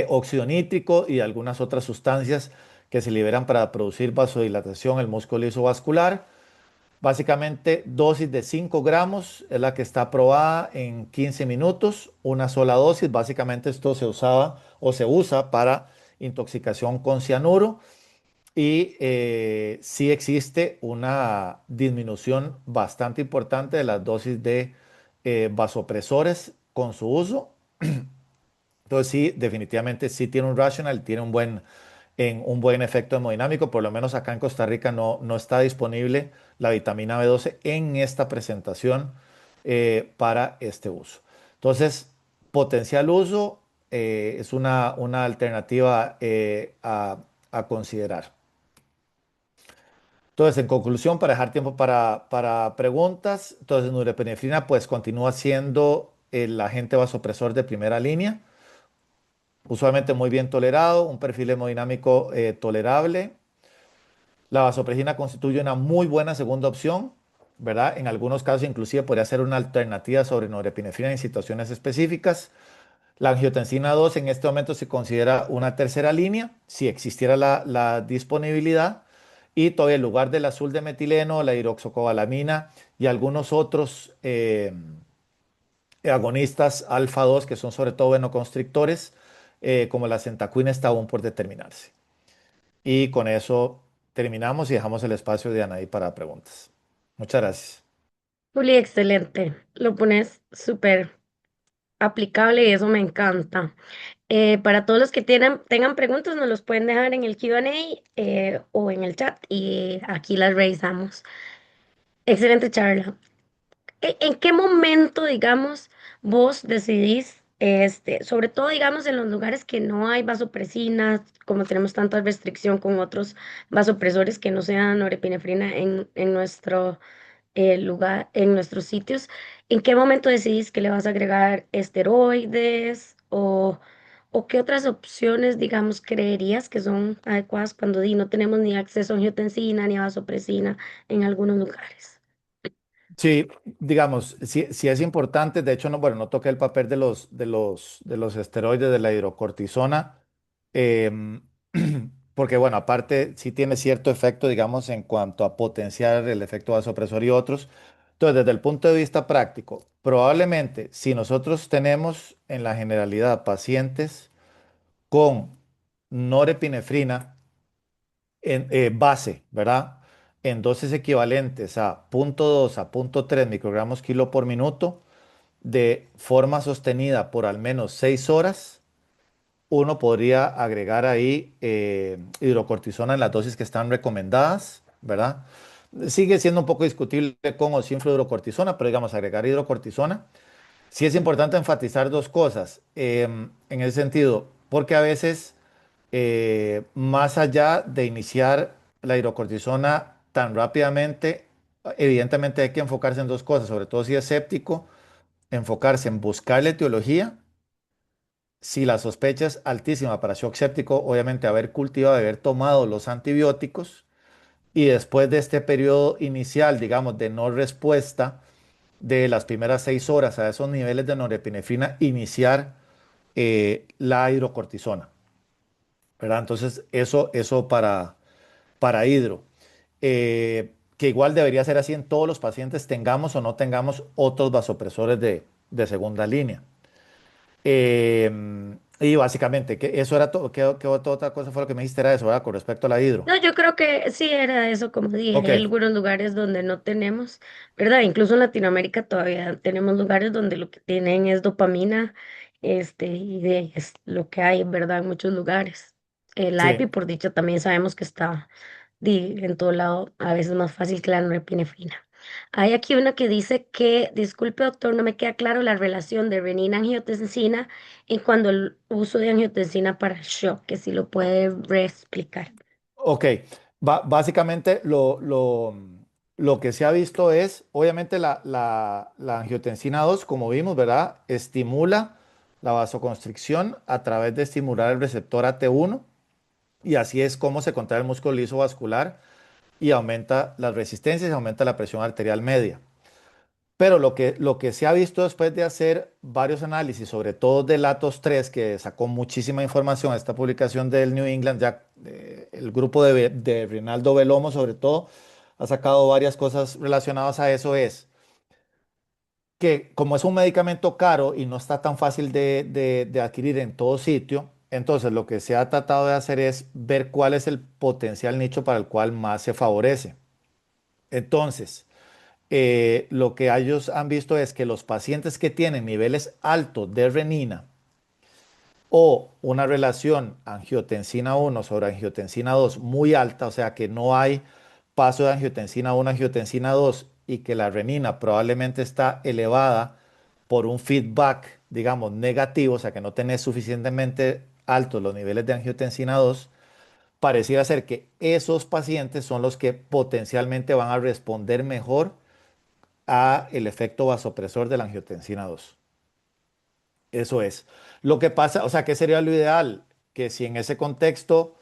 óxido nítrico y algunas otras sustancias que se liberan para producir vasodilatación, el músculo lisovascular. Básicamente, dosis de 5 gramos es la que está aprobada en 15 minutos, una sola dosis. Básicamente esto se usaba o se usa para intoxicación con cianuro y sí existe una disminución bastante importante de las dosis de vasopresores con su uso. Entonces sí, definitivamente sí tiene un rational, tiene un buen efecto hemodinámico. Por lo menos acá en Costa Rica no está disponible la vitamina B12 en esta presentación para este uso. Entonces, potencial uso es una alternativa a considerar. Entonces, en conclusión, para dejar tiempo para preguntas, entonces norepinefrina pues continúa siendo el agente vasopresor de primera línea, usualmente muy bien tolerado, un perfil hemodinámico tolerable. La vasopresina constituye una muy buena segunda opción, ¿verdad? En algunos casos inclusive podría ser una alternativa sobre norepinefrina en situaciones específicas. La angiotensina 2 en este momento se considera una tercera línea, si existiera la disponibilidad, y todavía en lugar del azul de metileno, la hidroxocobalamina y algunos otros agonistas alfa 2 que son sobre todo venoconstrictores, como la centaquina, está aún por determinarse. Y con eso terminamos y dejamos el espacio de Anaí para preguntas. Muchas gracias. Juli, excelente. Lo pones súper aplicable y eso me encanta. Para todos los que tengan preguntas, nos los pueden dejar en el Q&A o en el chat y aquí las revisamos. Excelente charla. ¿En qué momento, digamos, vos decidís, sobre todo, digamos, en los lugares que no hay vasopresina, como tenemos tanta restricción con otros vasopresores que no sean norepinefrina en nuestro lugar, en nuestros sitios, ¿en qué momento decidís que le vas a agregar esteroides o qué otras opciones, digamos, creerías que son adecuadas cuando no tenemos ni acceso a angiotensina ni a vasopresina en algunos lugares? Sí, digamos, sí es importante, de hecho, no, bueno, no toqué el papel de los esteroides de la hidrocortisona, em, porque bueno, aparte sí tiene cierto efecto, digamos, en cuanto a potenciar el efecto vasopresor y otros. Entonces, desde el punto de vista práctico, probablemente si nosotros tenemos en la generalidad pacientes con norepinefrina, base, ¿verdad? En dosis equivalentes a 0,2 a 0,3 microgramos kilo por minuto, de forma sostenida por al menos 6 horas, uno podría agregar ahí hidrocortisona en las dosis que están recomendadas, ¿verdad? Sigue siendo un poco discutible con o sin fluorocortisona, pero digamos, agregar hidrocortisona. Sí es importante enfatizar dos cosas en ese sentido, porque a veces, más allá de iniciar la hidrocortisona tan rápidamente, evidentemente hay que enfocarse en dos cosas, sobre todo si es séptico, enfocarse en buscar la etiología. Si la sospecha es altísima para shock séptico, obviamente haber cultivado, haber tomado los antibióticos y después de este periodo inicial, digamos, de no respuesta de las primeras 6 horas a esos niveles de norepinefrina, iniciar la hidrocortisona, ¿verdad? Entonces, eso para hidro. Que igual debería ser así en todos los pacientes, tengamos o no tengamos otros vasopresores de segunda línea. Y básicamente, que eso era todo. ¿Qué otra cosa fue lo que me dijiste? Era eso, ¿verdad? Con respecto a la hidro. No, yo creo que sí era eso, como dije, Ok, hay algunos lugares donde no tenemos, ¿verdad? Incluso en Latinoamérica todavía tenemos lugares donde lo que tienen es dopamina, es lo que hay, ¿verdad? En muchos lugares. El sí. IPI, por dicho, también sabemos que está en todo lado, a veces más fácil que la norepinefrina. Hay aquí una que dice que, disculpe doctor, no me queda claro la relación de renina-angiotensina en cuanto al uso de angiotensina para shock, que si lo puede reexplicar. Ok, básicamente lo que se ha visto es, obviamente, la angiotensina 2, como vimos, ¿verdad? Estimula la vasoconstricción a través de estimular el receptor AT1 y así es como se contrae el músculo liso vascular y aumenta las resistencias y aumenta la presión arterial media. Pero lo que se ha visto después de hacer varios análisis, sobre todo de Latos 3, que sacó muchísima información, esta publicación del New England, ya, el grupo de Rinaldo Belomo sobre todo, ha sacado varias cosas relacionadas a eso, es que como es un medicamento caro y no está tan fácil de adquirir en todo sitio, entonces lo que se ha tratado de hacer es ver cuál es el potencial nicho para el cual más se favorece. Entonces, lo que ellos han visto es que los pacientes que tienen niveles altos de renina o una relación angiotensina 1 sobre angiotensina 2 muy alta, o sea que no hay paso de angiotensina 1 a angiotensina 2 y que la renina probablemente está elevada por un feedback, digamos, negativo, o sea que no tenés suficientemente altos los niveles de angiotensina 2, pareciera ser que esos pacientes son los que potencialmente van a responder mejor a el efecto vasopresor de la angiotensina 2. Eso es. Lo que pasa, o sea, ¿qué sería lo ideal? Que si en ese contexto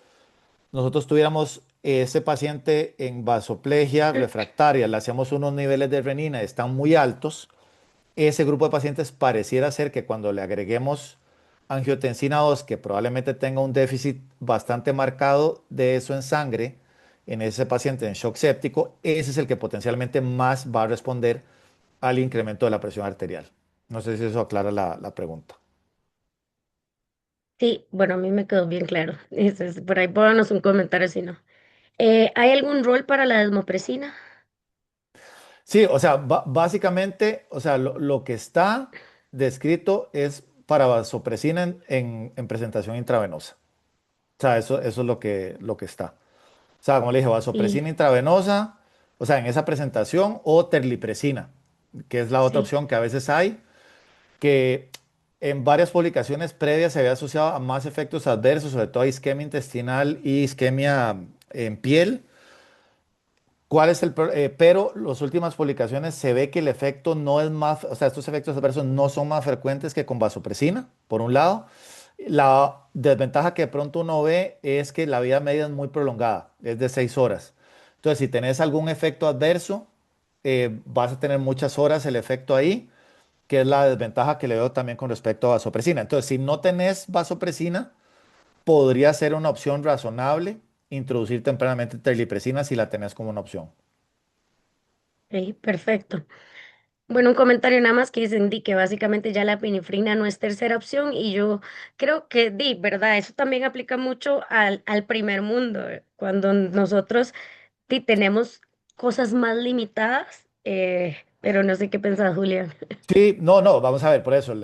nosotros tuviéramos ese paciente en vasoplegia refractaria, le hacemos unos niveles de renina, están muy altos, ese grupo de pacientes pareciera ser que cuando le agreguemos angiotensina 2, que probablemente tenga un déficit bastante marcado de eso en sangre, en ese paciente en shock séptico, ese es el que potencialmente más va a responder al incremento de la presión arterial. No sé si eso aclara la pregunta. Sí, bueno, a mí me quedó bien claro. Por ahí pónganos un comentario si no. ¿Hay algún rol para la desmopresina? Sí, o sea, básicamente, o sea, lo que está descrito es para vasopresina en presentación intravenosa. O sea, eso es lo que está. O sea, como le dije, Sí, vasopresina intravenosa, o sea, en esa presentación, o terlipresina, que es la otra sí. opción que a veces hay, que en varias publicaciones previas se había asociado a más efectos adversos, sobre todo a isquemia intestinal y isquemia en piel. ¿Cuál es pero las últimas publicaciones se ve que el efecto no es más, o sea, estos efectos adversos no son más frecuentes que con vasopresina, por un lado. La desventaja que de pronto uno ve es que la vida media es muy prolongada, es de 6 horas. Entonces, si tenés algún efecto adverso, vas a tener muchas horas el efecto ahí, que es la desventaja que le veo también con respecto a vasopresina. Entonces, si no tenés vasopresina, podría ser una opción razonable introducir tempranamente terlipresina si la tenés como una opción. Ok, perfecto. Bueno, un comentario nada más que dicen di que básicamente ya la epinefrina no es tercera opción y yo creo que di, ¿verdad? Eso también aplica mucho al primer mundo, cuando nosotros di, tenemos cosas más limitadas, pero no sé qué pensás, Julián. Sí, no, no, vamos a ver, por eso,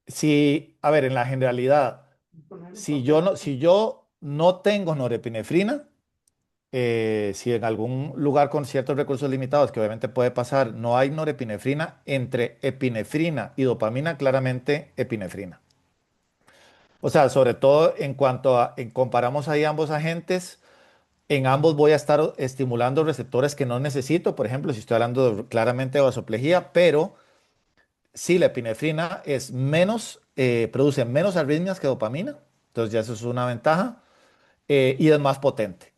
si, a ver, en la generalidad, si yo no tengo norepinefrina, si en algún lugar con ciertos recursos limitados, que obviamente puede pasar, no hay norepinefrina, entre epinefrina y dopamina, claramente epinefrina. O sea, sobre todo en cuanto comparamos ahí ambos agentes, en ambos voy a estar estimulando receptores que no necesito, por ejemplo, si estoy hablando claramente de vasoplejía, pero sí, la epinefrina es menos, produce menos arritmias que dopamina, entonces ya eso es una ventaja, y es más potente.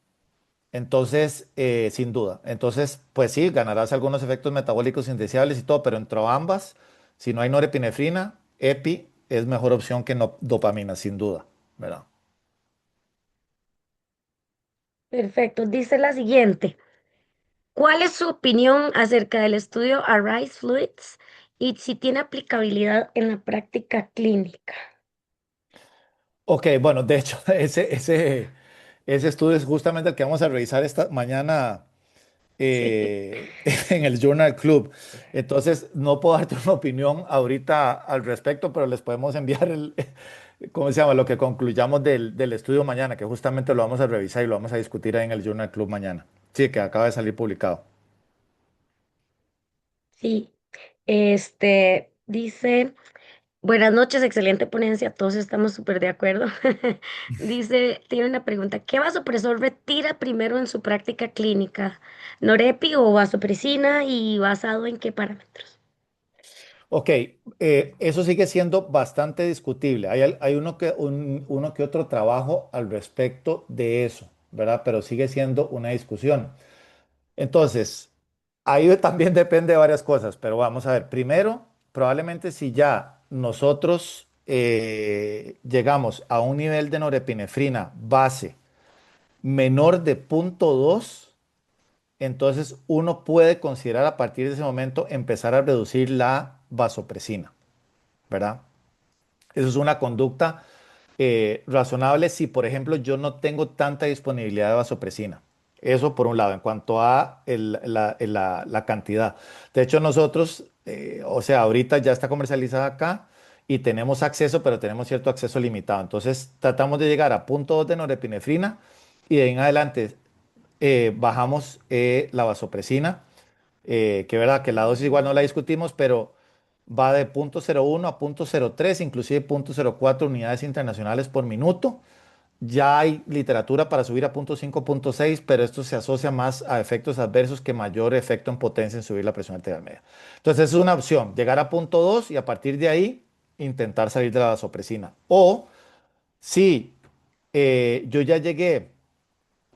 Entonces, sin duda. Entonces, pues sí, ganarás algunos efectos metabólicos indeseables y todo, pero entre ambas, si no hay norepinefrina, epi es mejor opción que dopamina, sin duda, ¿verdad? Perfecto, dice la siguiente. ¿Cuál es su opinión acerca del estudio Arise Fluids y si tiene aplicabilidad en la práctica clínica? Ok, bueno, de hecho, ese estudio es justamente el que vamos a revisar esta mañana Sí. en el Journal Club. Entonces, no puedo darte una opinión ahorita al respecto, pero les podemos enviar ¿cómo se llama? Lo que concluyamos del estudio mañana, que justamente lo vamos a revisar y lo vamos a discutir ahí en el Journal Club mañana. Sí, que acaba de salir publicado. Sí, dice, buenas noches, excelente ponencia, todos estamos súper de acuerdo. Dice, tiene una pregunta, ¿qué vasopresor retira primero en su práctica clínica? ¿Norepi o vasopresina y basado en qué parámetros? Ok, eso sigue siendo bastante discutible. Hay uno que otro trabajo al respecto de eso, ¿verdad? Pero sigue siendo una discusión. Entonces, ahí también depende de varias cosas, pero vamos a ver. Primero, probablemente si ya nosotros llegamos a un nivel de norepinefrina base menor de 0,2, entonces uno puede considerar a partir de ese momento empezar a reducir la vasopresina, ¿verdad? Eso es una conducta razonable si, por ejemplo, yo no tengo tanta disponibilidad de vasopresina. Eso por un lado, en cuanto a la cantidad. De hecho, nosotros, o sea, ahorita ya está comercializada acá y tenemos acceso, pero tenemos cierto acceso limitado. Entonces, tratamos de llegar a punto 2 de norepinefrina y de ahí en adelante bajamos la vasopresina, que verdad que la dosis igual no la discutimos, pero va de 0.01 a 0.03, inclusive 0.04 unidades internacionales por minuto. Ya hay literatura para subir a 0.5, 0.6, pero esto se asocia más a efectos adversos que mayor efecto en potencia en subir la presión arterial media. Entonces es una opción, llegar a 0.2 y a partir de ahí intentar salir de la vasopresina. O si yo ya llegué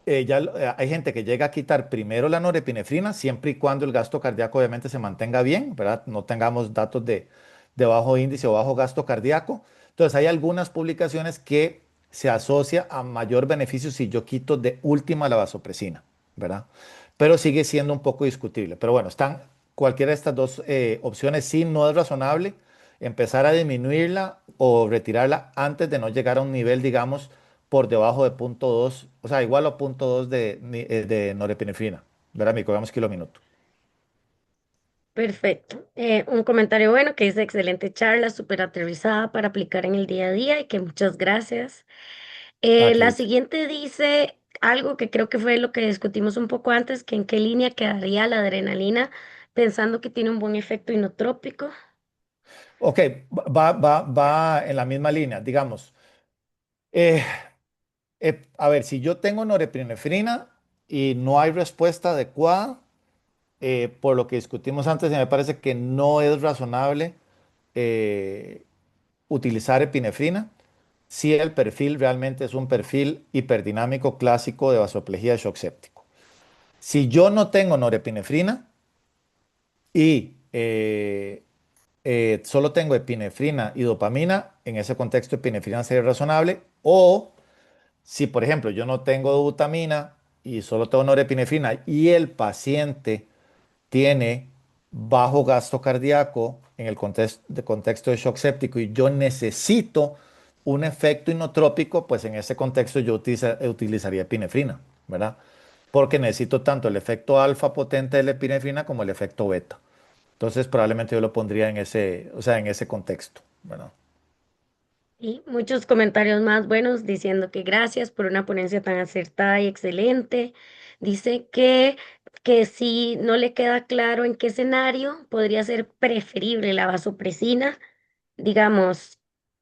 hay gente que llega a quitar primero la norepinefrina, siempre y cuando el gasto cardíaco obviamente se mantenga bien, ¿verdad? No tengamos datos de bajo índice o bajo gasto cardíaco. Entonces, hay algunas publicaciones que se asocia a mayor beneficio si yo quito de última la vasopresina, ¿verdad? Pero sigue siendo un poco discutible. Pero bueno, están cualquiera de estas dos opciones. Sí, no es razonable empezar a disminuirla o retirarla antes de no llegar a un nivel, digamos, por debajo de 0.2, o sea, igual a 0.2 de norepinefrina, ¿verdad? Microgramos kilo minuto. Perfecto. Un comentario bueno que dice excelente charla, súper aterrizada para aplicar en el día a día y que muchas gracias. Aquí La dice. siguiente dice algo que creo que fue lo que discutimos un poco antes, que en qué línea quedaría la adrenalina pensando que tiene un buen efecto inotrópico. Ok, va en la misma línea, digamos. Eh, a ver, si yo tengo norepinefrina y no hay respuesta adecuada, por lo que discutimos antes, me parece que no es razonable eh, utilizar epinefrina si el perfil realmente es un perfil hiperdinámico clásico de vasoplejía de shock séptico. Si yo no tengo norepinefrina y solo tengo epinefrina y dopamina, en ese contexto epinefrina sería razonable. O si, por ejemplo, yo no tengo dobutamina y solo tengo norepinefrina y el paciente tiene bajo gasto cardíaco en el contexto de shock séptico y yo necesito un efecto inotrópico, pues en ese contexto yo utilizaría epinefrina, ¿verdad? Porque necesito tanto el efecto alfa potente de la epinefrina como el efecto beta. Entonces probablemente yo lo pondría en ese, o sea, en ese contexto, ¿verdad? Y muchos comentarios más buenos diciendo que gracias por una ponencia tan acertada y excelente. Dice que si no le queda claro en qué escenario podría ser preferible la vasopresina, digamos,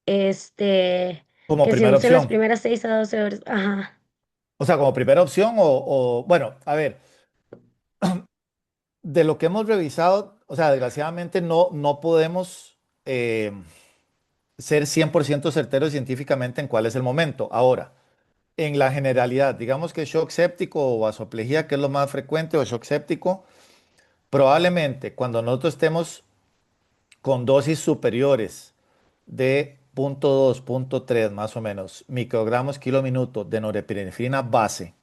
este, Como que se primera use en las opción. primeras 6 a 12 horas. Ajá. O sea, como primera opción bueno, a ver, de lo que hemos revisado, o sea, desgraciadamente no podemos ser 100% certeros científicamente en cuál es el momento. Ahora, en la generalidad, digamos que shock séptico o vasoplejía, que es lo más frecuente, o shock séptico, probablemente cuando nosotros estemos con dosis superiores de 0.2, 0.3 más o menos microgramos kilo minuto de norepinefrina base,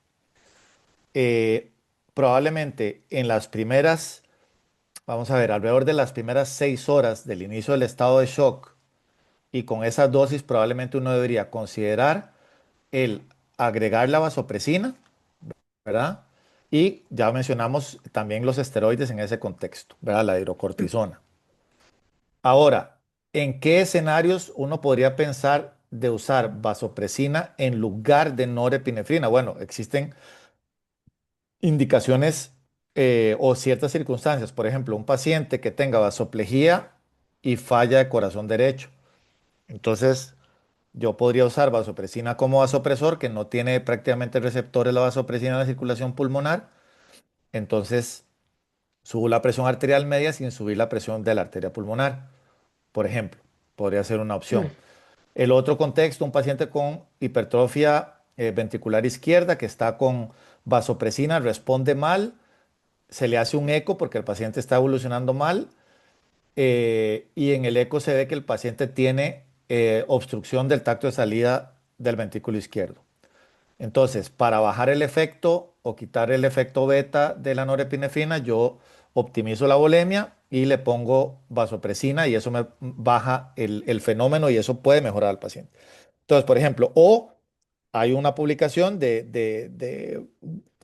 eh, probablemente en las primeras, vamos a ver, alrededor de las primeras 6 horas del inicio del estado de shock y con esas dosis probablemente uno debería considerar el agregar la vasopresina, ¿verdad? Y ya mencionamos también los esteroides en ese contexto, ¿verdad? La hidrocortisona. Ahora, ¿en qué escenarios uno podría pensar de usar vasopresina en lugar de norepinefrina? Bueno, existen indicaciones o ciertas circunstancias. Por ejemplo, un paciente que tenga vasoplejía y falla de corazón derecho. Entonces, yo podría usar vasopresina como vasopresor, que no tiene prácticamente receptores la vasopresina en la circulación pulmonar. Entonces, subo la presión arterial media sin subir la presión de la arteria pulmonar. Por ejemplo, podría ser una opción. El otro contexto, un paciente con hipertrofia ventricular izquierda que está con vasopresina, responde mal, se le hace un eco porque el paciente está evolucionando mal y en el eco se ve que el paciente tiene obstrucción del tracto de salida del ventrículo izquierdo. Entonces, para bajar el efecto o quitar el efecto beta de la norepinefrina, yo optimizo la volemia y le pongo vasopresina y eso me baja el fenómeno y eso puede mejorar al paciente. Entonces, por ejemplo, o hay una publicación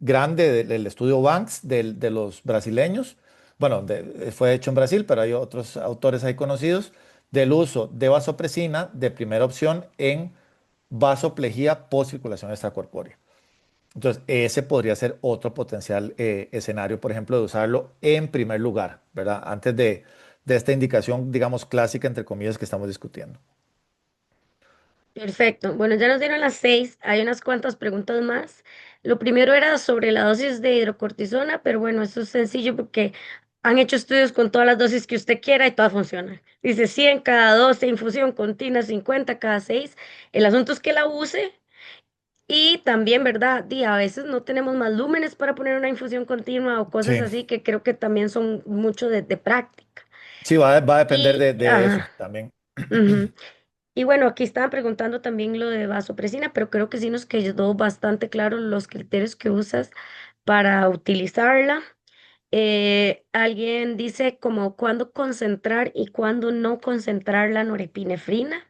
grande del estudio Banks de los brasileños. Bueno, fue hecho en Brasil, pero hay otros autores ahí conocidos del uso de vasopresina de primera opción en vasoplejía post circulación extracorpórea. Entonces, ese podría ser otro potencial escenario, por ejemplo, de usarlo en primer lugar, ¿verdad? Antes de esta indicación, digamos, clásica, entre comillas, que estamos discutiendo. Perfecto. Bueno, ya nos dieron las 6. Hay unas cuantas preguntas más. Lo primero era sobre la dosis de hidrocortisona, pero bueno, eso es sencillo porque han hecho estudios con todas las dosis que usted quiera y todas funcionan. Dice 100 cada 12, infusión continua 50 cada 6. El asunto es que la use y también, ¿verdad? A veces no tenemos más lúmenes para poner una infusión continua o cosas Sí, así que creo que también son mucho de práctica. sí, va a depender Y, de eso ajá. también. Ujú. Y bueno, aquí estaban preguntando también lo de vasopresina, pero creo que sí nos quedó bastante claro los criterios que usas para utilizarla. Alguien dice como cuándo concentrar y cuándo no concentrar la norepinefrina.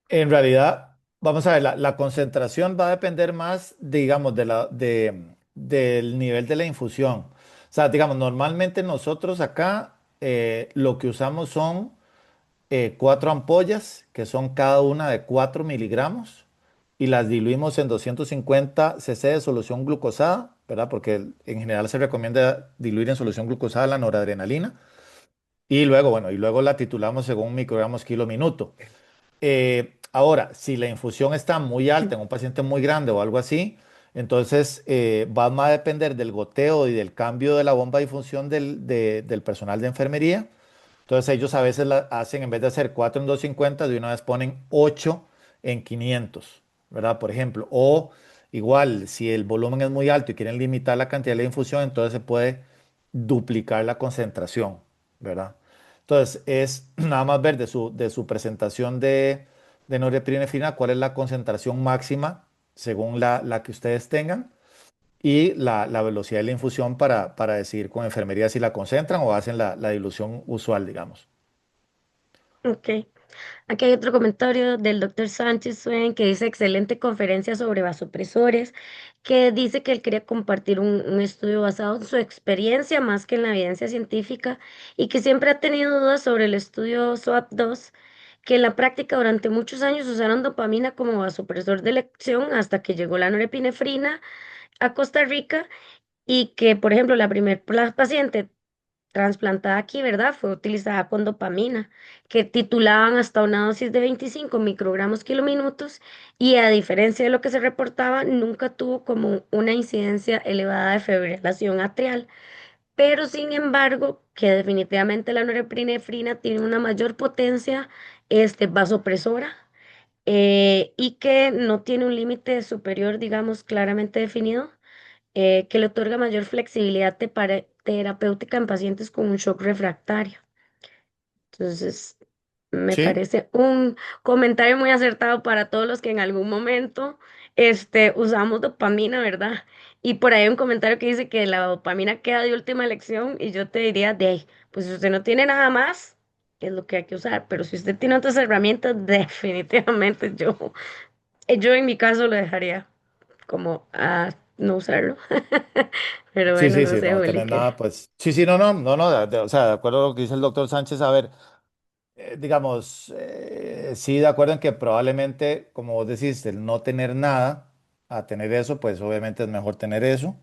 En realidad, vamos a ver, la concentración va a depender más, digamos, del nivel de la infusión. O sea, digamos, normalmente nosotros acá lo que usamos son 4 ampollas, que son cada una de 4 mg, y las diluimos en 250 cc de solución glucosada, ¿verdad? Porque en general se recomienda diluir en solución glucosada la noradrenalina. Y luego, bueno, y luego la titulamos según microgramos kilo minuto. Ahora, si la infusión está muy alta en un paciente muy grande o algo así, entonces va más a depender del goteo y del cambio de la bomba de infusión del personal de enfermería. Entonces ellos a veces hacen, en vez de hacer 4 en 250 de una vez ponen 8 en 500, ¿verdad? Por ejemplo. O igual, si el volumen es muy alto y quieren limitar la cantidad de infusión, entonces se puede duplicar la concentración, ¿verdad? Entonces es nada más ver de su presentación de norepinefrina cuál es la concentración máxima según la que ustedes tengan y la velocidad de la infusión para decidir con enfermería si la concentran o hacen la dilución usual, digamos. Ok. Aquí hay otro comentario del doctor Sánchez Suen que dice excelente conferencia sobre vasopresores, que dice que él quería compartir un estudio basado en su experiencia más que en la evidencia científica y que siempre ha tenido dudas sobre el estudio SWAP-2, que en la práctica durante muchos años usaron dopamina como vasopresor de elección hasta que llegó la norepinefrina a Costa Rica y que, por ejemplo, la primer paciente trasplantada aquí, ¿verdad? Fue utilizada con dopamina, que titulaban hasta una dosis de 25 microgramos kilominutos y a diferencia de lo que se reportaba, nunca tuvo como una incidencia elevada de fibrilación atrial, pero sin embargo, que definitivamente la norepinefrina tiene una mayor potencia vasopresora y que no tiene un límite superior, digamos, claramente definido que le otorga mayor flexibilidad terapéutica en pacientes con un shock refractario. Entonces, me Sí, parece un comentario muy acertado para todos los que en algún momento usamos dopamina, ¿verdad? Y por ahí hay un comentario que dice que la dopamina queda de última elección y yo te diría, de ahí, pues si usted no tiene nada más, es lo que hay que usar, pero si usted tiene otras herramientas, definitivamente yo en mi caso lo dejaría como a no usarlo. Pero sí, bueno, sí, no sí, sé, no Willy, tenés que nada, pues. Sí, sí, no, no, no, no, o sea, de acuerdo a lo que dice el doctor Sánchez, a ver, digamos, sí, de acuerdo en que probablemente, como vos decís, el no tener nada a tener eso, pues obviamente es mejor tener eso.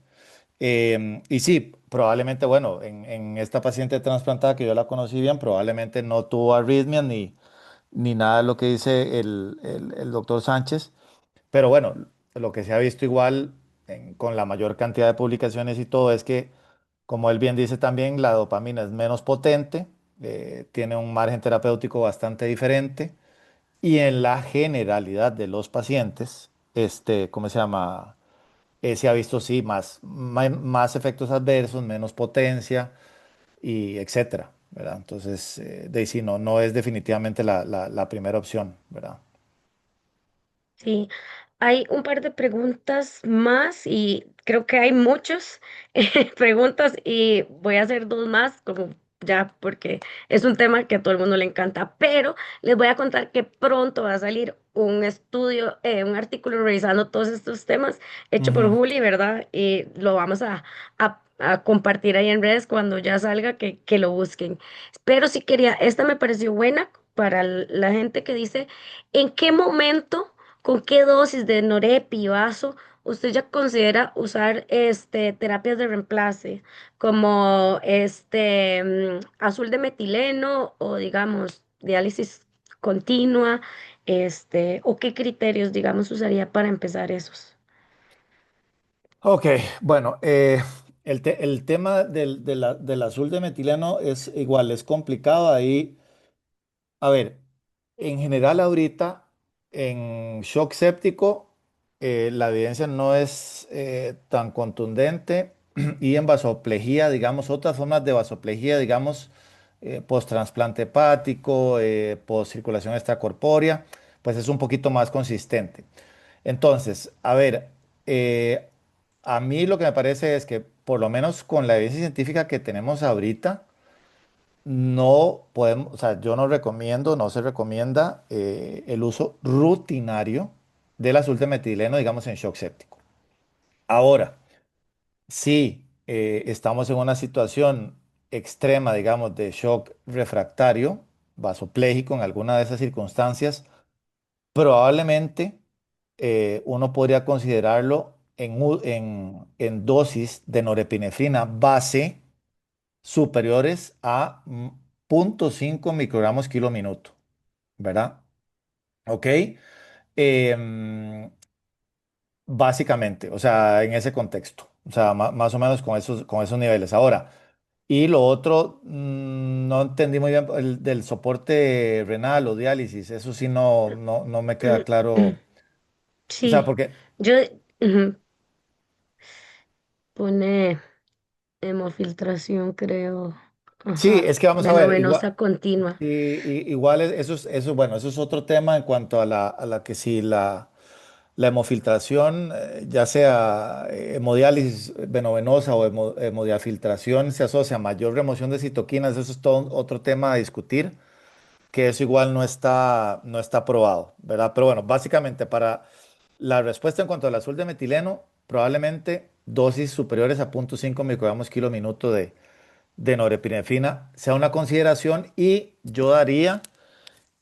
Y sí, probablemente, bueno, en esta paciente trasplantada que yo la conocí bien, probablemente no tuvo arritmias ni nada de lo que dice el doctor Sánchez. Pero bueno, lo que se ha visto igual con la mayor cantidad de publicaciones y todo es que, como él bien dice también, la dopamina es menos potente, tiene un margen terapéutico bastante diferente y en la generalidad de los pacientes, ¿cómo se llama? Se ha visto, sí, más efectos adversos, menos potencia y etcétera, ¿verdad? Entonces, de ahí sí, no es definitivamente la primera opción, ¿verdad? Sí, hay un par de preguntas más y creo que hay muchos preguntas y voy a hacer dos más, como ya porque es un tema que a todo el mundo le encanta, pero les voy a contar que pronto va a salir un estudio, un artículo revisando todos estos temas hecho por Ujú. Juli, ¿verdad? Y lo vamos a compartir ahí en redes cuando ya salga, que lo busquen. Pero sí quería, esta me pareció buena para la gente que dice, ¿en qué momento? ¿Con qué dosis de norepi vaso usted ya considera usar terapias de reemplace como azul de metileno o digamos diálisis continua, o qué criterios digamos usaría para empezar esos? Ok, bueno, el tema del azul de metileno es igual, es complicado ahí. A ver, en general ahorita en shock séptico la evidencia no es tan contundente y en vasoplejía, digamos, otras formas de vasoplejía, digamos, post-trasplante hepático, post-circulación extracorpórea, pues es un poquito más consistente. Entonces, a ver, eh, a mí lo que me parece es que por lo menos con la evidencia científica que tenemos ahorita, no podemos, o sea, yo no recomiendo, no se recomienda el uso rutinario del azul de metileno, digamos, en shock séptico. Ahora, si estamos en una situación extrema, digamos, de shock refractario, vasopléjico en alguna de esas circunstancias, probablemente uno podría considerarlo en dosis de norepinefrina base superiores a 0,5 microgramos kilo minuto, ¿verdad? ¿Ok? Básicamente, o sea, en ese contexto, o sea, más o menos con esos niveles. Ahora, y lo otro, no entendí muy bien el del soporte renal o diálisis, eso sí no me queda claro, o sea, Sí, porque yo ujú, pone hemofiltración, creo. sí, Ajá, es que vamos a ver, igual. venovenosa continua. Sí, igual bueno, eso es otro tema en cuanto a la que si la hemofiltración, ya sea hemodiálisis venovenosa o hemodiafiltración, se asocia a mayor remoción de citoquinas, eso es todo otro tema a discutir, que eso igual no está probado, ¿verdad? Pero bueno, básicamente para la respuesta en cuanto al azul de metileno, probablemente dosis superiores a 0,5 microgramos kilo minuto de norepinefrina sea una consideración y yo daría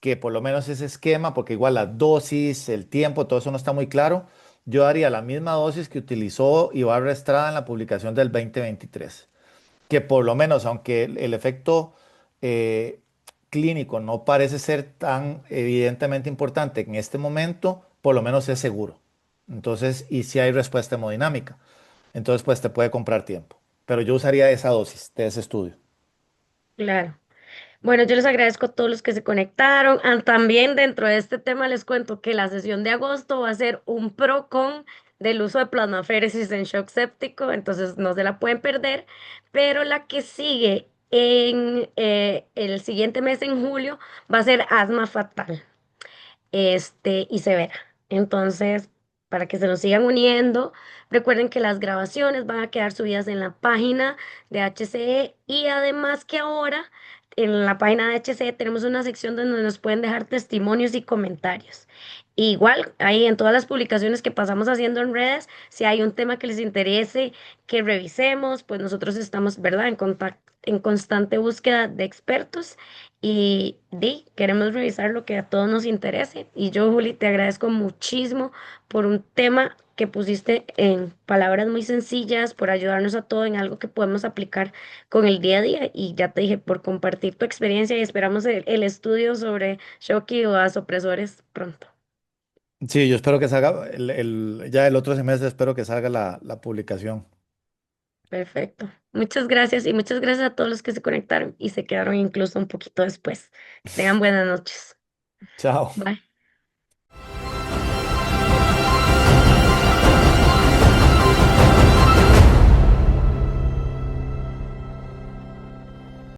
que por lo menos ese esquema, porque igual la dosis, el tiempo, todo eso no está muy claro, yo daría la misma dosis que utilizó Ibarra Estrada en la publicación del 2023, que por lo menos, aunque el efecto eh, clínico no parece ser tan evidentemente importante en este momento, por lo menos es seguro. Entonces, y si hay respuesta hemodinámica, entonces pues te puede comprar tiempo. Pero yo usaría esa dosis de ese estudio. Claro. Bueno, yo les agradezco a todos los que se conectaron. También dentro de este tema les cuento que la sesión de agosto va a ser un pro con del uso de plasmaféresis en shock séptico, entonces no se la pueden perder. Pero la que sigue en el siguiente mes, en julio, va a ser asma fatal y severa. Entonces, para que se nos sigan uniendo, recuerden que las grabaciones van a quedar subidas en la página de HCE y además que ahora en la página de HCE tenemos una sección donde nos pueden dejar testimonios y comentarios. Igual, ahí en todas las publicaciones que pasamos haciendo en redes, si hay un tema que les interese que revisemos, pues nosotros estamos, ¿verdad?, en constante búsqueda de expertos y queremos revisar lo que a todos nos interese. Y yo, Juli, te agradezco muchísimo por un tema que pusiste en palabras muy sencillas, por ayudarnos a todo en algo que podemos aplicar con el día a día. Y ya te dije, por compartir tu experiencia y esperamos el estudio sobre Shoki o vasopresores pronto. Sí, yo espero que salga ya el otro semestre, espero que salga la publicación. Perfecto. Muchas gracias y muchas gracias a todos los que se conectaron y se quedaron incluso un poquito después. Que tengan buenas noches. Chao. Bye.